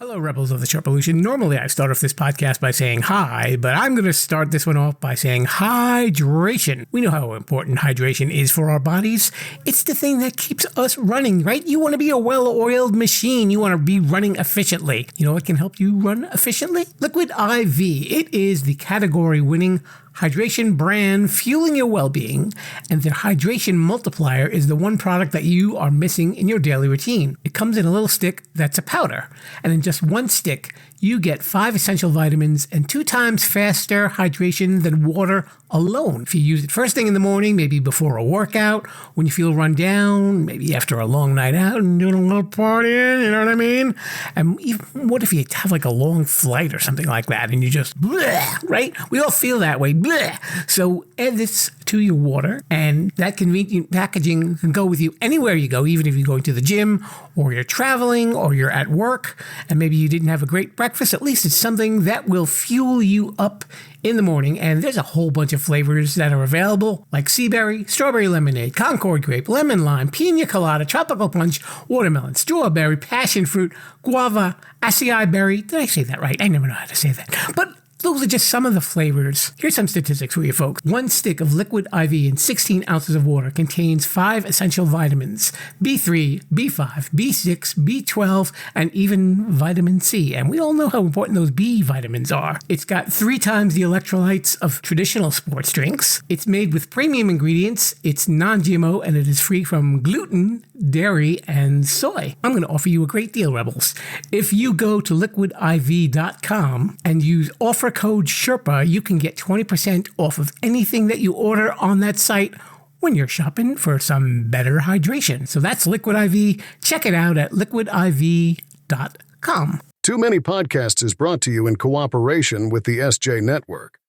Hello, Rebels of the Sherpa Revolution. Normally, I start off this podcast by saying hi, but I'm going to start this one off by saying hydration. We know how important hydration is for our bodies. It's the thing that keeps us running, right? You want to be a well-oiled machine. You want to be running efficiently. You know what can help you run efficiently? Liquid IV. It is the category-winning hydration brand fueling your well-being, and their hydration multiplier is the one product that you are missing in your daily routine. It comes in a little stick that's a powder, and in just one stick, you get 5 essential vitamins and 2 times faster hydration than water alone. If you use it first thing in the morning, maybe before a workout, when you feel run down, maybe after a long night out and doing a little partying, you know what I mean? And even what if you have like a long flight or something like that and you just bleh, right? We all feel that way, bleh. So add this to your water, and that convenient packaging can go with you anywhere you go, even if you're going to the gym or you're traveling or you're at work and maybe you didn't have a great breakfast. At least it's something that will fuel you up in the morning, and there's a whole bunch of flavors that are available, like sea berry, strawberry lemonade, Concord grape, lemon lime, pina colada, tropical punch, watermelon, strawberry, passion fruit, guava, acai berry. Did I say that right? I never know how to say that. But those are just some of the flavors. Here's some statistics for you folks. 1 stick of liquid IV in 16 ounces of water contains 5 essential vitamins, B3, B5, B6, B12, and even vitamin C. And we all know how important those B vitamins are. It's got 3 times the electrolytes of traditional sports drinks. It's made with premium ingredients. It's non-GMO, and it is free from gluten, dairy, and soy. I'm going to offer you a great deal, Rebels. If you go to liquidiv.com and use offer code SHERPA, you can get 20% off of anything that you order on that site when you're shopping for some better hydration. So that's Liquid IV. Check it out at liquidiv.com. Too Many Podcasts is brought to you in cooperation with the SJ Network.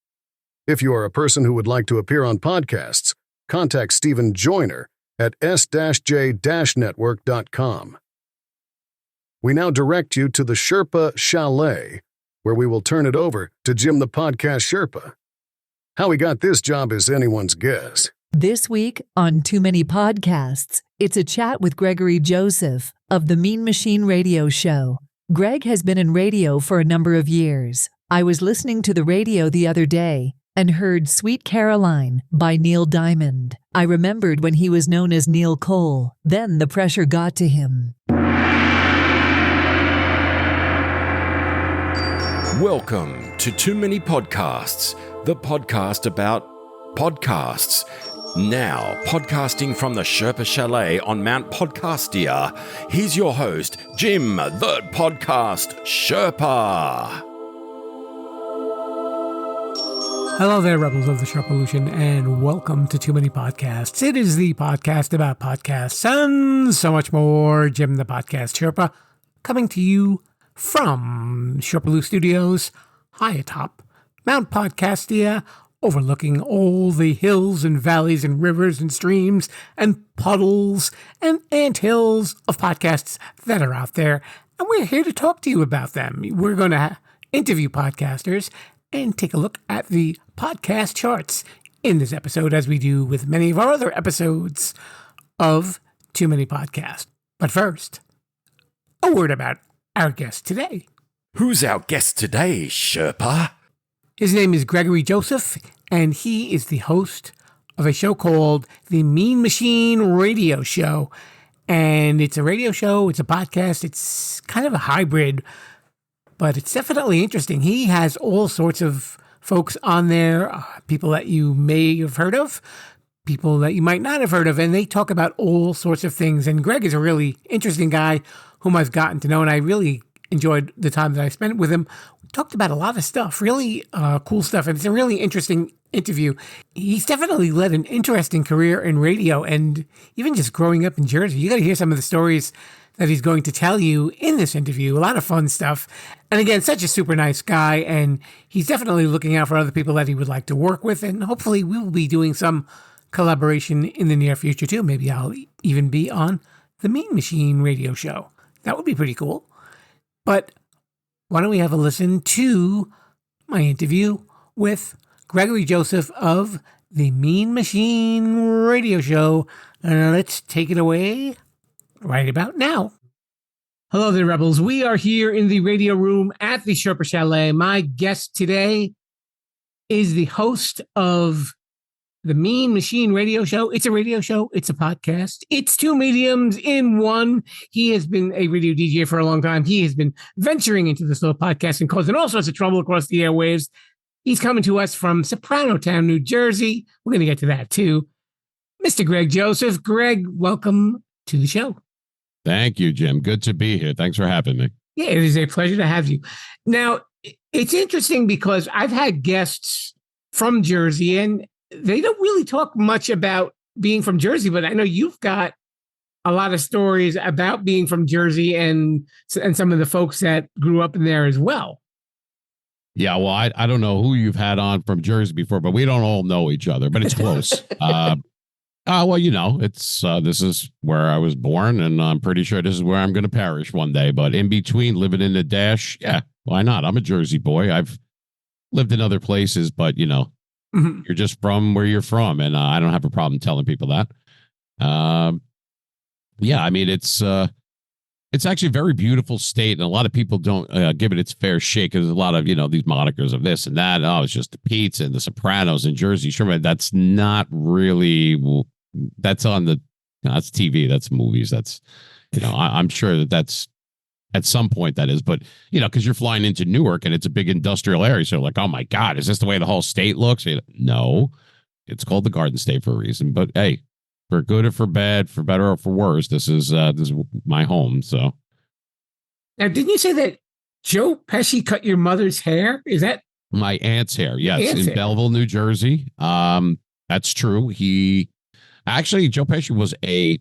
If you are a person who would like to appear on podcasts, contact Stephen Joyner at s-j-network.com. We now direct you to the Sherpa Chalet, where we will turn it over to Jim the Podcast Sherpa. How he got this job is anyone's guess. This week on Too Many Podcasts, it's a chat with Gregory Joseph of the Mean Machine Radio Show. Greg has been in radio for a number of years. I was listening to the radio the other day and heard Sweet Caroline by Neil Diamond. I remembered when he was known as Neil Cole. Then the pressure got to him. Welcome to Too Many Podcasts, the podcast about podcasts. Now, podcasting from the Sherpa Chalet on Mount Podcastia, here's your host, Jim, the Podcast Sherpa. Hello there, Rebels of the Sherpa Revolution, and welcome to Too Many Podcasts. It is the podcast about podcasts and so much more. Jim, the Podcast Sherpa, coming to you from Sherpa Studios, high atop Mount Podcastia, overlooking all the hills and valleys and rivers and streams and puddles and anthills of podcasts that are out there. And we're here to talk to you about them. We're going to interview podcasters and take a look at the podcast charts in this episode, as we do with many of our other episodes of Too Many Podcasts. But first, a word about our guest today. Who's our guest today, Sherpa? His name is Gregory Joseph, and he is the host of a show called The Mean Machine Radio Show. And it's a radio show, it's a podcast, it's kind of a hybrid, but it's definitely interesting. He has all sorts of folks on there, people that you may have heard of, people that you might not have heard of, and they talk about all sorts of things. And Greg is a really interesting guy whom I've gotten to know, and I really enjoyed the time that I spent with him. We talked about a lot of stuff, really cool stuff, and it's a really interesting interview. He's definitely led an interesting career in radio, and even just growing up in Jersey. You got to hear some of the stories that he's going to tell you in this interview. A lot of fun stuff. And again, such a super nice guy, and he's definitely looking out for other people that he would like to work with, and hopefully we will be doing some collaboration in the near future too. Maybe I'll even be on the Mean Machine Radio Show. That would be pretty cool. But why don't we have a listen to my interview with Gregory Joseph of the Mean Machine Radio Show. Let's take it away right about now. Hello there, Rebels. We are here in the radio room at the Sherpa Chalet. My guest today is the host of the Mean Machine radio show. It's a radio show. It's a podcast. It's two mediums in one. He has been a radio DJ for a long time. He has been venturing into this little podcast and causing all sorts of trouble across the airwaves. He's coming to us from Soprano Town, New Jersey. We're going to get to that too. Mr. Greg Joseph. Greg, welcome to the show. Thank you, Jim. Good to be here. Thanks for having me. Yeah, it is a pleasure to have you. Now, it's interesting because I've had guests from Jersey and they don't really talk much about being from Jersey, but I know you've got a lot of stories about being from Jersey and some of the folks that grew up in there as well. Yeah, well, I don't know who you've had on from Jersey before, but we don't all know each other, but it's close. Well, you know, it's this is where I was born, and I'm pretty sure this is where I'm going to perish one day. But in between, living in the dash, yeah, why not? I'm a Jersey boy. I've lived in other places, but you know, you're just from where you're from, and I don't have a problem telling people that. Yeah, I mean, it's actually a very beautiful state, and a lot of people don't give it its fair shake. There's a lot of, you know, these monikers of this and that. Oh, it's just the pizza and the Sopranos and Jersey Sherpa. That's not really. That's on the. That's TV. That's movies. That's, you know, I'm sure that's at some point that is, but you know, because you're flying into Newark and it's a big industrial area, so like, oh my God, is this the way the whole state looks? No, it's called the Garden State for a reason. But hey, for good or for bad, for better or for worse, this is my home. So now, didn't you say that Joe Pesci cut your mother's hair? Is that my aunt's hair? Yes, aunt's in hair. Belleville, New Jersey. That's true. Joe Pesci was a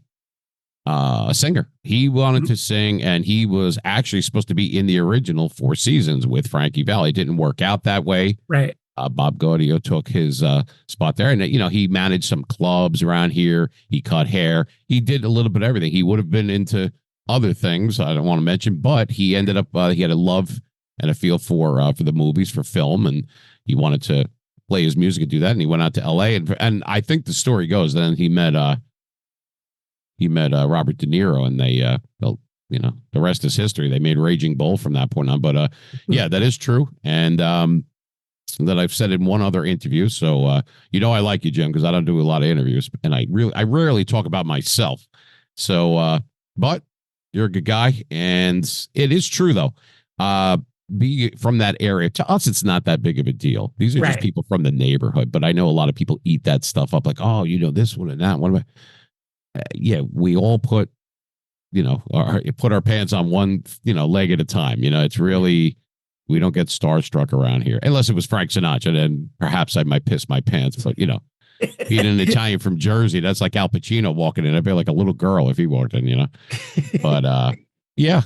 singer. He wanted to sing, and he was actually supposed to be in the original Four Seasons with Frankie Valli. It didn't work out that way. Right. Bob Gaudio took his spot there, and you know, he managed some clubs around here. He cut hair. He did a little bit of everything. He would have been into other things I don't want to mention, but he ended up he had a love and a feel for the movies, for film, and he wanted to play his music and do that. And he went out to L.A. and I think the story goes then he met Robert De Niro, and they you know, the rest is history. They made Raging Bull from that point on. But yeah, that is true, and that I've said in one other interview. So you know, I like you, Jim, because I don't do a lot of interviews, and I rarely talk about myself. So but you're a good guy, and it is true though. Be from that area, to us, it's not that big of a deal. These are just people from the neighborhood, but I know a lot of people eat that stuff up, like, oh, you know, this one and that one. Yeah, we all put, you know, put our pants on one, you know, leg at a time. You know, it's really, we don't get starstruck around here, unless it was Frank Sinatra, then perhaps I might piss my pants. But you know, being an Italian from Jersey, that's like Al Pacino walking in. I'd be like a little girl if he walked in, you know. But yeah.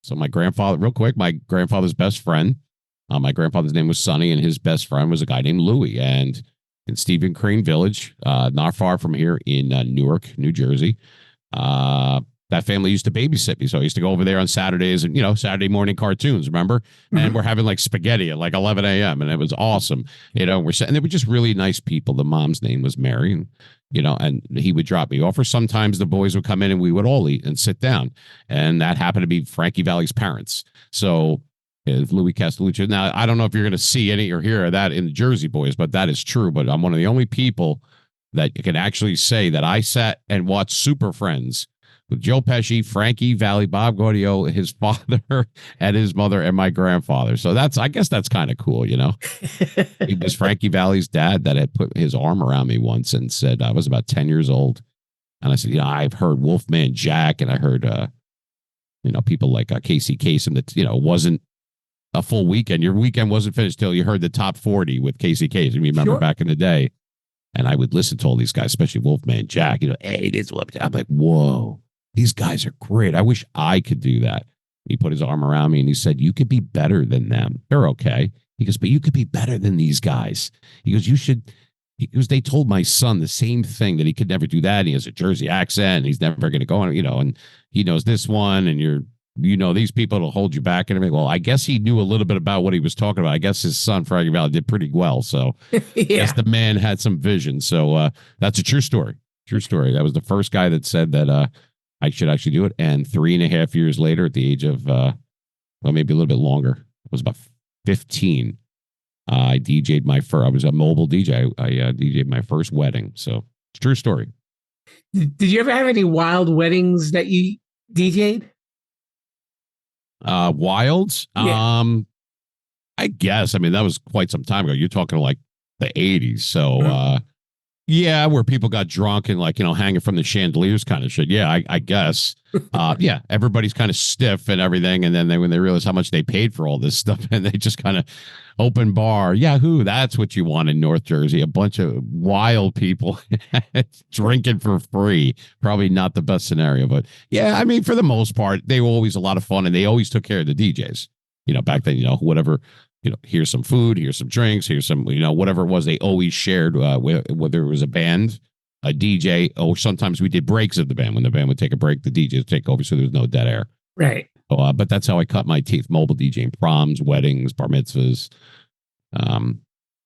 So my grandfather, real quick, my grandfather's best friend, my grandfather's name was Sonny, and his best friend was a guy named Louie. And in Stephen Crane Village, not far from here in Newark, New Jersey, that family used to babysit me. So I used to go over there on Saturdays and, you know, Saturday morning cartoons, remember? And we're having like spaghetti at like 11 a.m. And it was awesome. You know, and they were just really nice people. The mom's name was Mary. And, you know, and he would drop me off, or sometimes the boys would come in and we would all eat and sit down. And that happened to be Frankie Valli's parents. So Louis Castellucci. Now, I don't know if you're going to see any or hear of that in the Jersey Boys, but that is true. But I'm one of the only people that can actually say that I sat and watched Super Friends with Joe Pesci, Frankie Valli, Bob Gaudio, his father and his mother, and my grandfather. So I guess that's kind of cool, you know. It was Frankie Valli's dad that had put his arm around me once and said, I was about 10 years old. And I said, you know, I've heard Wolfman Jack, and I heard, you know, people like Casey Kasem, that, you know, wasn't a full weekend. Your weekend wasn't finished till you heard the top 40 with Casey Kasem. You remember back in the day. And I would listen to all these guys, especially Wolfman Jack, you know, hey, this Wolfman. I'm like, whoa. These guys are great. I wish I could do that. He put his arm around me and he said, you could be better than them. They're okay. He goes, but you could be better than these guys. He goes, they told my son the same thing, that he could never do that. He has a Jersey accent. And he's never going to go on, you know, and he knows this one, and you know, these people will hold you back. And everything. Well, I guess he knew a little bit about what he was talking about. I guess his son, Frankie Valli, did pretty well. So I guess the man had some vision. So that's a true story. True story. That was the first guy that said that, I should actually do it. And 3.5 years later, at the age of, well, maybe a little bit longer, it was about 15. I DJ'd my first, I was a mobile DJ. I DJ'd my first wedding. So it's a true story. Did you ever have any wild weddings that you DJ'd? Wilds? Yeah. I guess. I mean, that was quite some time ago. You're talking like the 80s. So, yeah, where people got drunk and like, hanging from the chandeliers kind of shit. Yeah, I guess. Yeah, everybody's kind of stiff and everything. And then when they realize how much they paid for all this stuff and they just kind of open bar. Yahoo, that's what you want in North Jersey. A bunch of wild people drinking for free. Probably not the best scenario. But yeah, I mean, for the most part, they were always a lot of fun and they always took care of the DJs. Back then, whatever. Here's some food, here's some drinks, here's some, whatever it was, they always shared, whether it was a band, a DJ, or sometimes we did breaks of the band. When the band would take a break, the DJ would take over, so there was no dead air. Right. So, but that's how I cut my teeth, mobile DJing, proms, weddings, bar mitzvahs.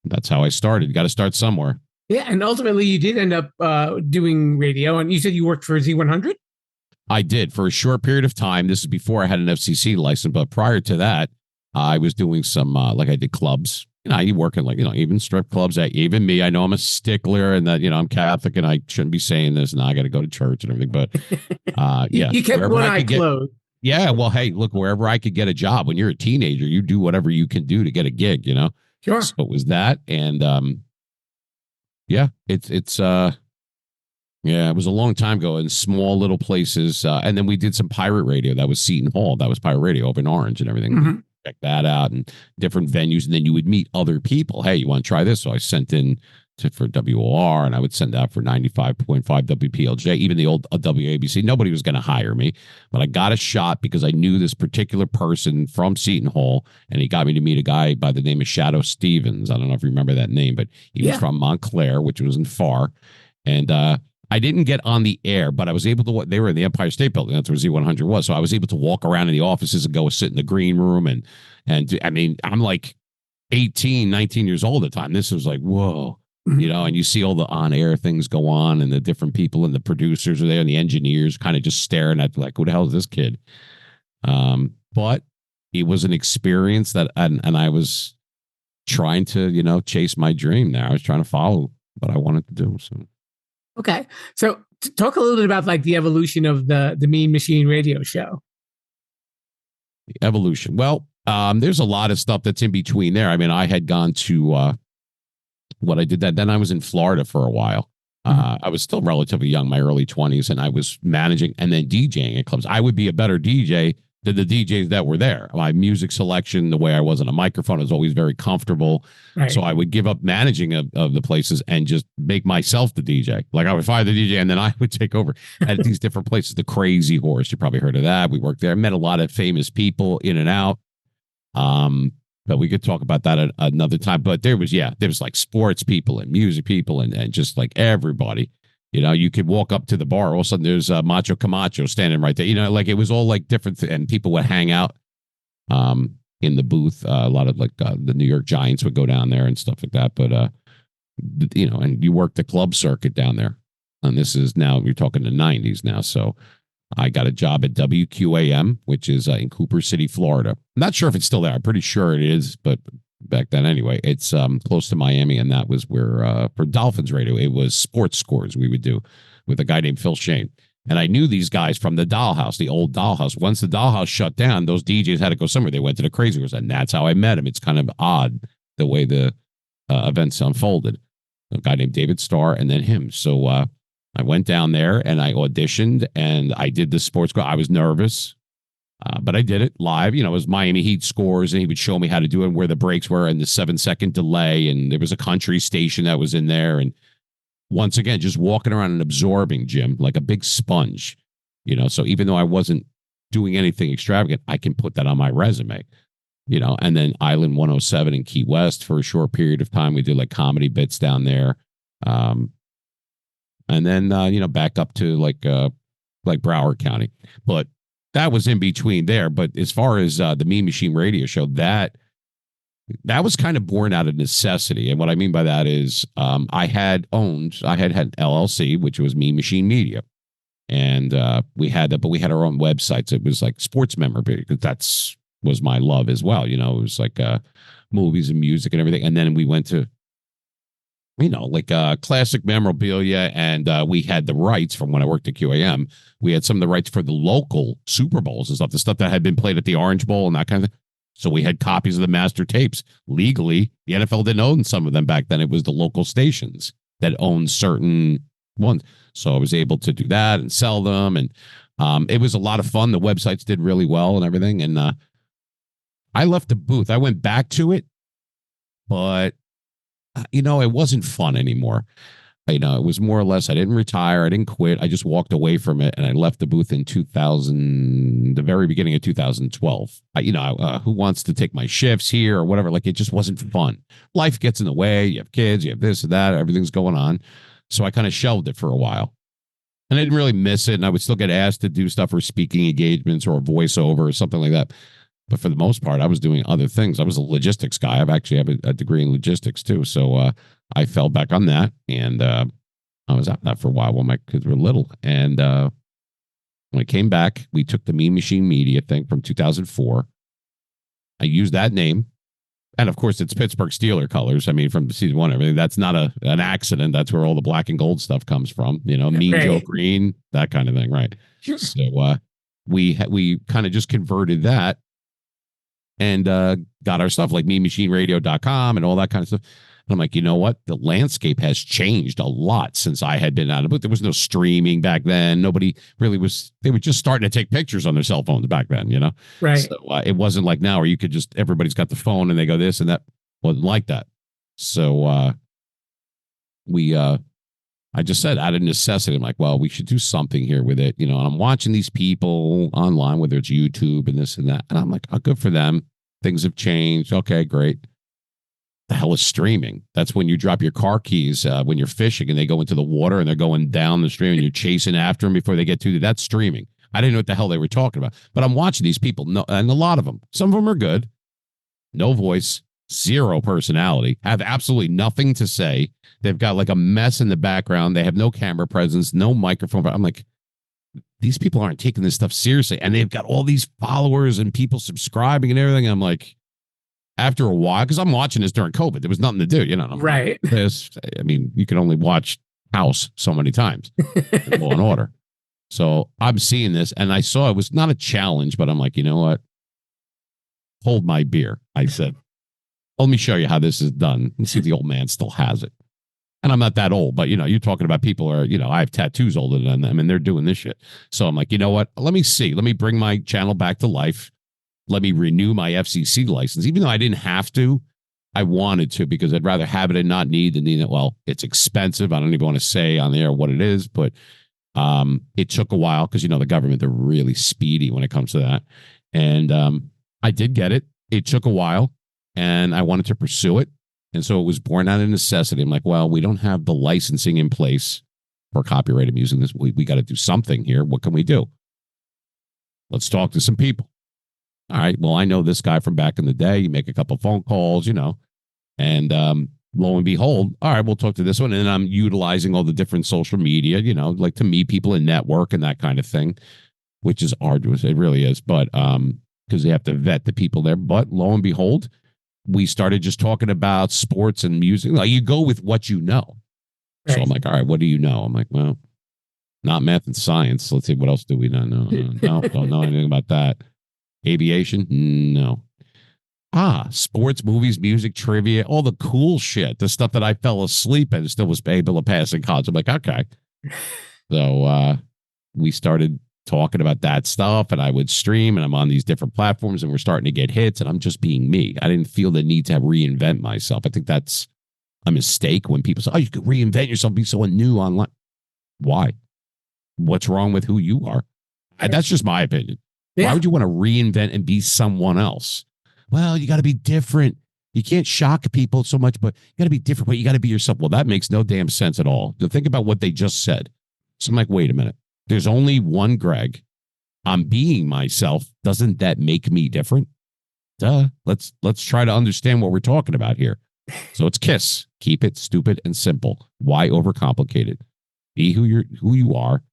That's how I started. Got to start somewhere. Yeah, and ultimately you did end up doing radio, and you said you worked for Z100? I did for a short period of time. This is before I had an FCC license, but prior to that, I was doing some, like I did clubs. You working like, even strip clubs. Even me, I know I'm a stickler and that, I'm Catholic and I shouldn't be saying this. And I got to go to church and everything. But yeah. You kept one eye closed. Yeah. Well, hey, look, wherever I could get a job. When you're a teenager, you do whatever you can do to get a gig, Sure. So it was that. And yeah, it's yeah, it was a long time ago in small little places. And then we did some pirate radio. That was Seton Hall. That was pirate radio over in Orange and everything. Mm-hmm. Check that out and different venues. And then you would meet other people. Hey, you want to try this? So I sent in for WOR and I would send out for 95.5 WPLJ, even the old WABC. Nobody was going to hire me, but I got a shot because I knew this particular person from Seton Hall and he got me to meet a guy by the name of Shadow Stevens. I don't know if you remember that name, but he was from Montclair, which was in Far. And, I didn't get on the air, but I was able to, they were in the Empire State Building. That's where Z100 was. So I was able to walk around in the offices and go sit in the green room. And I mean, I'm like 18, 19 years old at the time. This was like, whoa, and you see all the on-air things go on and the different people and the producers are there and the engineers kind of just staring at like, who the hell is this kid? But it was an experience that, and I was trying to, chase my dream there. I was trying to follow what I wanted to do. So. Okay. So talk a little bit about like the evolution of the Mean Machine radio show. The evolution. Well, there's a lot of stuff that's in between there. I mean, I had gone to what I did that. Then I was in Florida for a while. I was still relatively young, my early 20s, and I was managing and then DJing at clubs. I would be a better DJ than the DJs that were there. My music selection, the way I was on a microphone, was always very comfortable. Right. So I would give up managing of the places and just make myself the DJ. Like I would fire the DJ and then I would take over at these different places. The Crazy Horse, you probably heard of that. We worked there, met a lot of famous people in and out. But we could talk about that at another time. But there was like sports people and music people and just like everybody. You could walk up to the bar. All of a sudden, there's Macho Camacho standing right there. Like it was all like different, and people would hang out in the booth. A lot of like the New York Giants would go down there and stuff like that. But and you work the club circuit down there. And this is now you're talking the 90s now. So I got a job at WQAM, which is in Cooper City, Florida. I'm not sure if it's still there. I'm pretty sure it is, but back then anyway, it's close to Miami, and that was where for Dolphins radio it was sports scores we would do with a guy named Phil Shane. And I knew these guys from the Dollhouse, the old Dollhouse. Once the Dollhouse shut down, those DJs had to go somewhere. They went to the Crazy Horse, and that's how I met him. It's kind of odd the way the events unfolded. A guy named David Starr and then him. So I went down there and I auditioned and I did the sports score. I was nervous. But I did it live. It was Miami Heat scores, and he would show me how to do it and where the breaks were and the 7-second delay. And there was a country station that was in there. And once again, just walking around and absorbing, Jim, like a big sponge. So even though I wasn't doing anything extravagant, I can put that on my resume. And then Island 107 in Key West for a short period of time. We did like comedy bits down there. And then, back up to like Broward County. But that was in between there. But as far as the Mean Machine radio show, that was kind of born out of necessity. And what I mean by that is I had an LLC, which was Mean Machine Media. And we had our own websites. It was like sports memorabilia, because was my love as well. It was like movies and music and everything. And then we went to, like classic memorabilia. And we had the rights from when I worked at QAM. We had some of the rights for the local Super Bowls and stuff, the stuff that had been played at the Orange Bowl and that kind of thing. So we had copies of the master tapes. Legally, the NFL didn't own some of them back then. It was the local stations that owned certain ones. So I was able to do that and sell them. And it was a lot of fun. The websites did really well and everything. And I left the booth. I went back to it, but, it wasn't fun anymore. It was more or less, I didn't retire. I didn't quit. I just walked away from it, and I left the booth in the very beginning of 2012. Who wants to take my shifts here or whatever? Like, it just wasn't fun. Life gets in the way. You have kids, you have this and that, everything's going on. So I kind of shelved it for a while. And I didn't really miss it, and I would still get asked to do stuff for speaking engagements or a voiceover or something like that. But for the most part, I was doing other things. I was a logistics guy. I've actually have a degree in logistics too. So I fell back on that, and I was out that for a while when my kids were little. And when I came back, we took the Mean Machine Media thing from 2004. I used that name. And of course, it's Pittsburgh Steeler colors. I mean, from season one, everything. That's not an accident. That's where all the black and gold stuff comes from. Mean Joe Green, that kind of thing, right? So we kind of just converted that and got our stuff like meanmachineradio.com and all that kind of stuff. And I'm like, you know what? The landscape has changed a lot since I had been out of it. There was no streaming back then. Nobody really was. They were just starting to take pictures on their cell phones back then, Right. So it wasn't like now where you could just, everybody's got the phone and they go this and that. Wasn't like that. So I just said out of necessity, I'm like, well, we should do something here with it, and I'm watching these people online, whether it's YouTube and this and that. And I'm like, oh, good for them. Things have changed. Okay, great. The hell is streaming? That's when you drop your car keys when you're fishing and they go into the water and they're going down the stream and you're chasing after them before they get to you. That's streaming. I didn't know what the hell they were talking about. But I'm watching these people, and a lot of them, some of them are good. No voice, zero personality, have absolutely nothing to say. They've got like a mess in the background. They have no camera presence, no microphone. I'm like, these people aren't taking this stuff seriously. And they've got all these followers and people subscribing and everything. I'm like, after a while, because I'm watching this during COVID, there was nothing to do, Right. I mean, you can only watch House so many times, Law and Order. So I'm seeing this, and I saw it was not a challenge, but I'm like, you know what? Hold my beer. I said, let me show you how this is done and see if the old man still has it. And I'm not that old, but you're talking about people are, I have tattoos older than them and they're doing this shit. So I'm like, you know what? Let me see. Let me bring my channel back to life. Let me renew my FCC license. Even though I didn't have to, I wanted to, because I'd rather have it and not need than need it. Well, it's expensive. I don't even want to say on the air what it is, but it took a while because, the government, they're really speedy when it comes to that. And I did get it. It took a while and I wanted to pursue it. And so it was born out of necessity. I'm like, well, we don't have the licensing in place for copyrighted music. We got to do something here. What can we do? Let's talk to some people. All right, well, I know this guy from back in the day. You make a couple phone calls, and lo and behold, all right, we'll talk to this one. And I'm utilizing all the different social media, like to meet people and network and that kind of thing, which is arduous. It really is. But because they have to vet the people there. But lo and behold, we started just talking about sports and music. Like, you go with what you know. Right. So I'm like, all right, what do you know? I'm like, well, not math and science. Let's see, what else do we know? No, don't know anything about that. Aviation? No. Sports, movies, music, trivia, all the cool shit, the stuff that I fell asleep and still was able to pass in college. I'm like, okay. So we started talking about that stuff, and I would stream, and I'm on these different platforms, and we're starting to get hits, and I'm just being me. I didn't feel the need to reinvent myself. I think that's a mistake when people say, oh, you could reinvent yourself, be someone new online. Why? What's wrong with who you are? That's just my opinion. Yeah. Why would you want to reinvent and be someone else? Well, you got to be different. You can't shock people so much, but you got to be different, but you got to be yourself. Well, that makes no damn sense at all. To think about what they just said. So I'm like, wait a minute. There's only one Greg. I'm being myself. Doesn't that make me different? Duh. Let's try to understand what we're talking about here. So it's KISS. Keep it stupid and simple. Why overcomplicate it? Be who you are.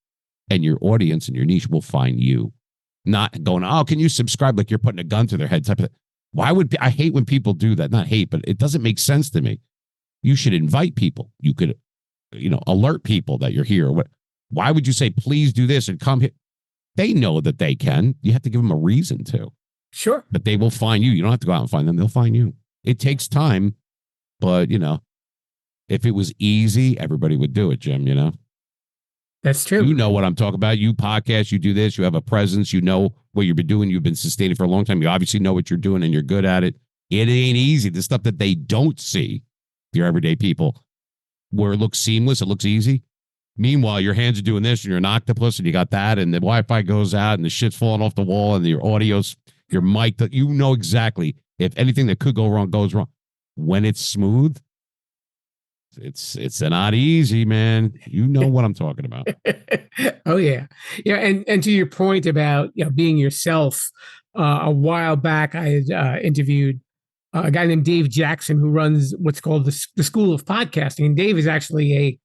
and your audience and your niche will find you. Not going, oh, can you subscribe? Like you're putting a gun to their head type of thing. Why would I hate when people do that? Not hate, but it doesn't make sense to me. You should invite people. You could, alert people that you're here. Why would you say, please do this and come here? They know that they can. You have to give them a reason to. Sure. But they will find you. You don't have to go out and find them. They'll find you. It takes time, but, if it was easy, everybody would do it, Jim, That's true. You know what I'm talking about. You podcast, you do this, you have a presence, you know what you've been doing, you've been sustaining for a long time. You obviously know what you're doing and you're good at it. It ain't easy. The stuff that they don't see, your everyday people, where it looks seamless, it looks easy. Meanwhile, your hands are doing this and you're an octopus and you got that and the Wi-Fi goes out and the shit's falling off the wall and your audio's, your mic, you know exactly if anything that could go wrong goes wrong. When it's smooth, it's not easy, man. You know what I'm talking about. Oh yeah. Yeah. And to your point about, being yourself, a while back, I had interviewed a guy named Dave Jackson, who runs what's called the School of Podcasting. And Dave is actually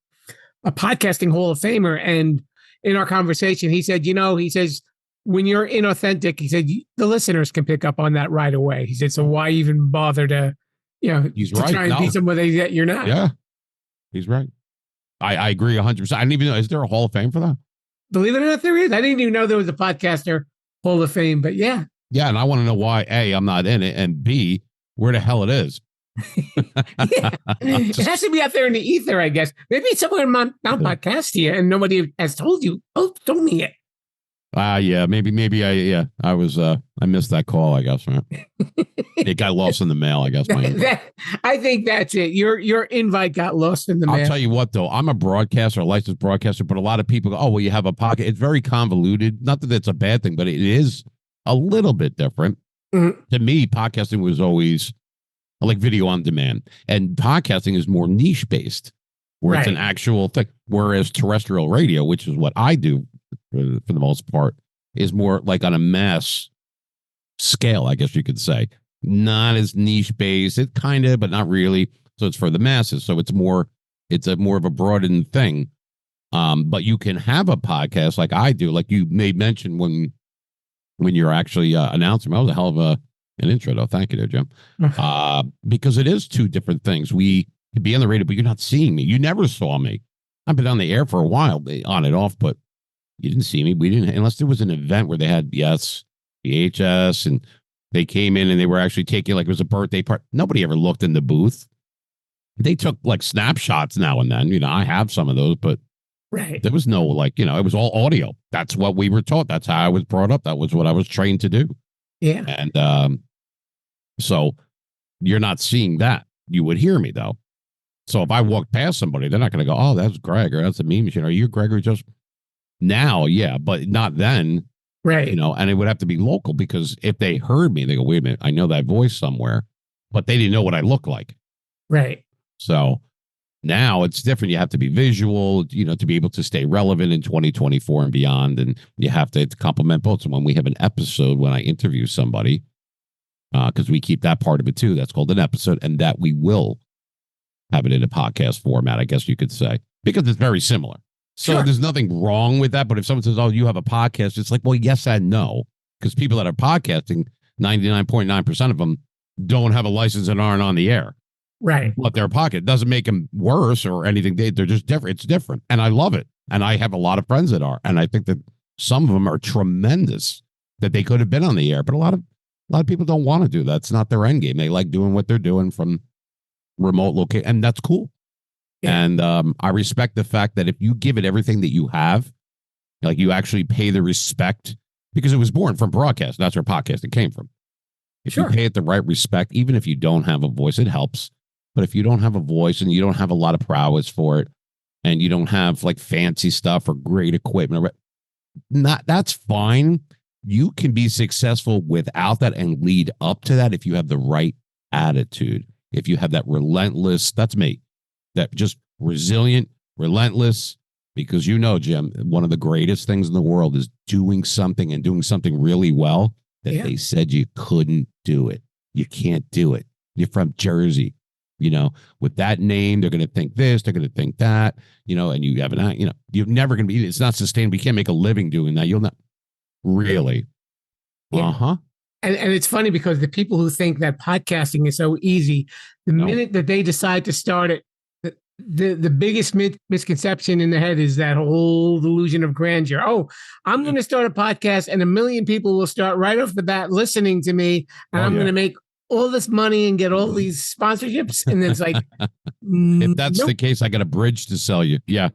a podcasting Hall of Famer. And in our conversation, he said, he says, when you're inauthentic, he said, the listeners can pick up on that right away. He said, so why even bother to, He's to right. try and be somebody that you're not? Yeah. He's right. I agree 100%. I didn't even know. Is there a Hall of Fame for that? Believe it or not, there is. I didn't even know there was a podcaster Hall of Fame, but yeah. Yeah, and I want to know why, A, I'm not in it, and B, where the hell it is. Yeah. It has to be out there in the ether, I guess. Maybe it's somewhere in Mount Podcastia and nobody has told you. Oh, told me it. Yeah, maybe I was I missed that call, I guess, right? It got lost in the mail, I guess. I think that's it. Your invite got lost in the mail. I'll tell you what, though, I'm a broadcaster, a licensed broadcaster, but a lot of people go, oh, well, you have a pocket. It's very convoluted. Not that it's a bad thing, but it is a little bit different. Mm-hmm. To me, podcasting was always like video on demand, and podcasting is more niche based, where it's an actual thing. Whereas terrestrial radio, which is what I do for the most part, is more like on a mass scale, I guess you could say. Not as niche based. It kind of, but not really. So it's for the masses. So it's more of a broadened thing. But you can have a podcast like I do, like you made mention when you're actually announcing. That was a hell of an intro, though. Thank you there, Jim. Because it is two different things. We could be on the radio, but you're not seeing me. You never saw me. I've been on the air for a while, on and off, but you didn't see me. We didn't, unless there was an event where they had VHS, and they came in and they were actually taking, like, it was a birthday party. Nobody ever looked in the booth. They took like snapshots now and then. I have some of those, but there was no it was all audio. That's what we were taught. That's how I was brought up. That was what I was trained to do. Yeah. And so you're not seeing that. You would hear me though. So if I walk past somebody, they're not going to go, oh, that's Greg, or that's a meme machine. Are you Gregory? Just now, yeah, but not then. Right. And it would have to be local, because if they heard me, they go, wait a minute, I know that voice somewhere, but they didn't know what I look like. Right. So now it's different. You have to be visual, to be able to stay relevant in 2024 and beyond. And you have to complement both. So when we have an episode, when I interview somebody, because we keep that part of it too, that's called an episode, and that we will have it in a podcast format, I guess you could say, because it's very similar. So there's nothing wrong with that. But if someone says, oh, you have a podcast, it's like, well, yes and no. Because people that are podcasting, 99.9% of them don't have a license and aren't on the air. Right. But their pocket doesn't make them worse or anything. They're just different. It's different. And I love it. And I have a lot of friends that are. And I think that some of them are tremendous, that they could have been on the air. But a lot of people don't want to do that. It's not their end game. They like doing what they're doing from remote location. And that's cool. Yeah. And I respect the fact that if you give it everything that you have, like you actually pay the respect, because it was born from broadcast. That's where podcasting came from. If you pay it the right respect, even if you don't have a voice, it helps. But if you don't have a voice and you don't have a lot of prowess for it, and you don't have like fancy stuff or great equipment, that's fine. You can be successful without that and lead up to that if you have the right attitude. If you have that relentless, that's me, that just resilient, relentless, because Jim, one of the greatest things in the world is doing something and doing something really well that they said you couldn't do it. You can't do it. You're from Jersey. with that name, they're going to think this, they're going to think that, and you have you're never going to be, it's not sustainable. You can't make a living doing that. You'll not really. Yeah. Uh-huh. And it's funny because the people who think that podcasting is so easy, the minute that they decide to start it, the biggest misconception in the head is that whole delusion of grandeur. Oh, I'm going to start a podcast and 1 million people will start right off the bat listening to me, and I'm going to make all this money and get all these sponsorships. And it's like, if that's the case, I got a bridge to sell you. Yeah.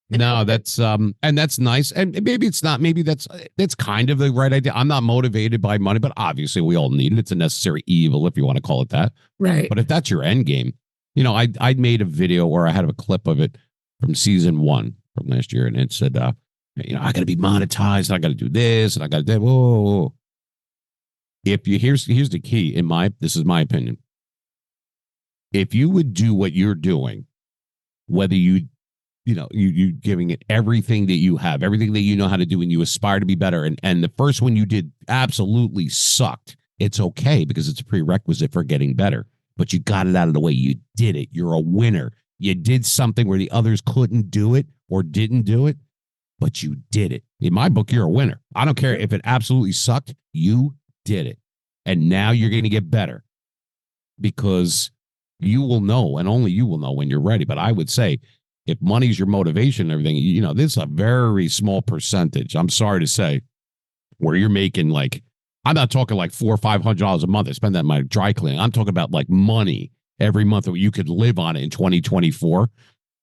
No, that's and that's nice. And maybe it's not, maybe that's kind of the right idea. I'm not motivated by money, but obviously we all need it. It's a necessary evil, if you want to call it that. Right. But if that's your end game, I made a video or I had a clip of it from season 1 from last year, and it said, I got to be monetized, and I got to do this, and I got to do whoa. If you here's the key this is my opinion. If you would do what you're doing, whether you giving it everything that you have, everything that you know how to do, and you aspire to be better, and the first one you did absolutely sucked, it's okay because it's a prerequisite for getting better. But you got it out of the way. You did it. You're a winner. You did something where the others couldn't do it or didn't do it, but you did it. In my book, you're a winner. I don't care if it absolutely sucked. You did it. And now you're going to get better because you will know, and only you will know when you're ready. But I would say if money's your motivation and everything, this is a very small percentage, I'm sorry to say, where you're making I'm not talking like $400 or $500 a month. I spend that in my dry cleaning. I'm talking about like money every month that you could live on it in 2024.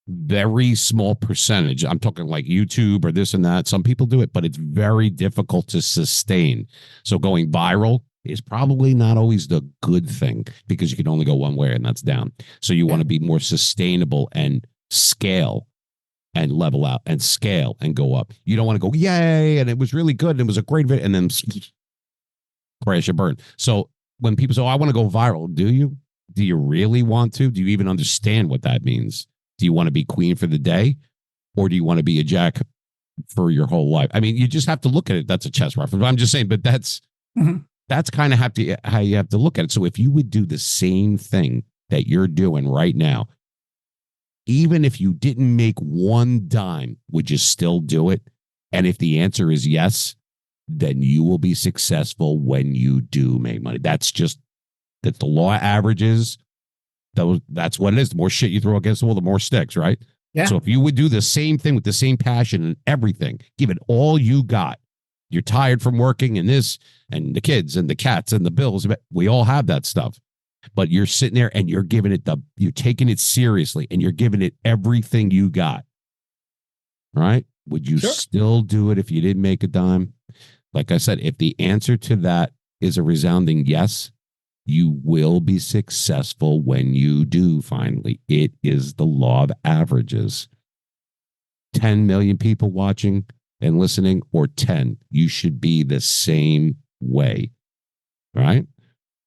Very small percentage. I'm talking like YouTube or this and that. Some people do it, but it's very difficult to sustain. So going viral is probably not always the good thing because you can only go one way, and that's down. So you want to be more sustainable and scale and level out and scale and go up. You don't want to go, yay, and it was really good and it was a great video, and then crash and burn. So when people say, I want to go viral, do you? Do you really want to? Do you even understand what that means? Do you want to be queen for the day, or do you want to be a jack for your whole life? I mean, you just have to look at it. That's a chess reference. I'm just saying, but that's kind of how you have to look at it. So if you would do the same thing that you're doing right now, even if you didn't make one dime, would you still do it? And if the answer is yes, then you will be successful when you do make money. That's the law of averages. That's what it is. The more shit you throw against the wall, the more sticks, right? Yeah. So if you would do the same thing with the same passion and everything, give it all you got. You're tired from working and this and the kids and the cats and the bills. We all have that stuff. But you're sitting there and you're giving it you're taking it seriously and you're giving it everything you got. Right? Would you still do it if you didn't make a dime? Like I said, if the answer to that is a resounding yes, you will be successful when you do finally. It is the law of averages. 10 million people watching and listening, or 10. You should be the same way. Right?